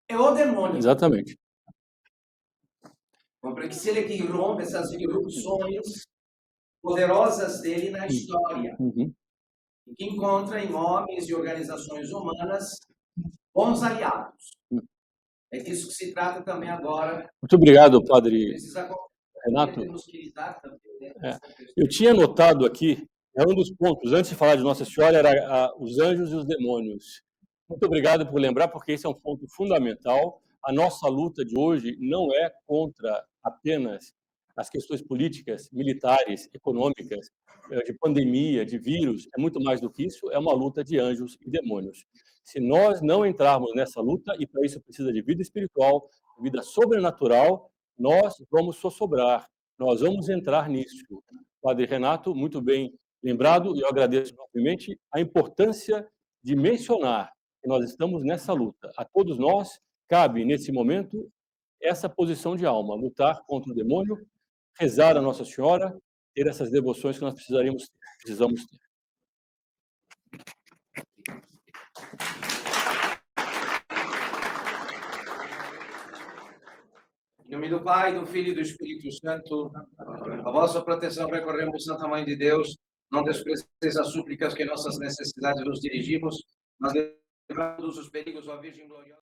É o demônio. Exatamente. Porque ele que rompe essas irrupções poderosas dele na história. Uhum. E que encontra em homens e organizações humanas bons aliados. É disso que se trata também agora. Muito obrigado, padre Renato. Eu tinha notado aqui, um dos pontos, antes de falar de Nossa Senhora, era os anjos e os demônios. Muito obrigado por lembrar, porque esse é um ponto fundamental. A nossa luta de hoje não é contra apenas as questões políticas, militares, econômicas, de pandemia, de vírus, é muito mais do que isso, é uma luta de anjos e demônios. Se nós não entrarmos nessa luta, e para isso precisa de vida espiritual, vida sobrenatural, nós vamos sossobrar, nós vamos entrar nisso. Padre Renato, muito bem lembrado, e eu agradeço novamente a importância de mencionar que nós estamos nessa luta. A todos nós cabe, nesse momento, essa posição de alma, lutar contra o demônio, rezar a Nossa Senhora, ter essas devoções que nós precisamos ter. Em nome do Pai, do Filho e do Espírito Santo, a vossa proteção recorremos, Santa Mãe de Deus, não desprezeis as súplicas que nossas necessidades nos dirigimos, mas livrando-nos dos perigos, ó Virgem gloriosa.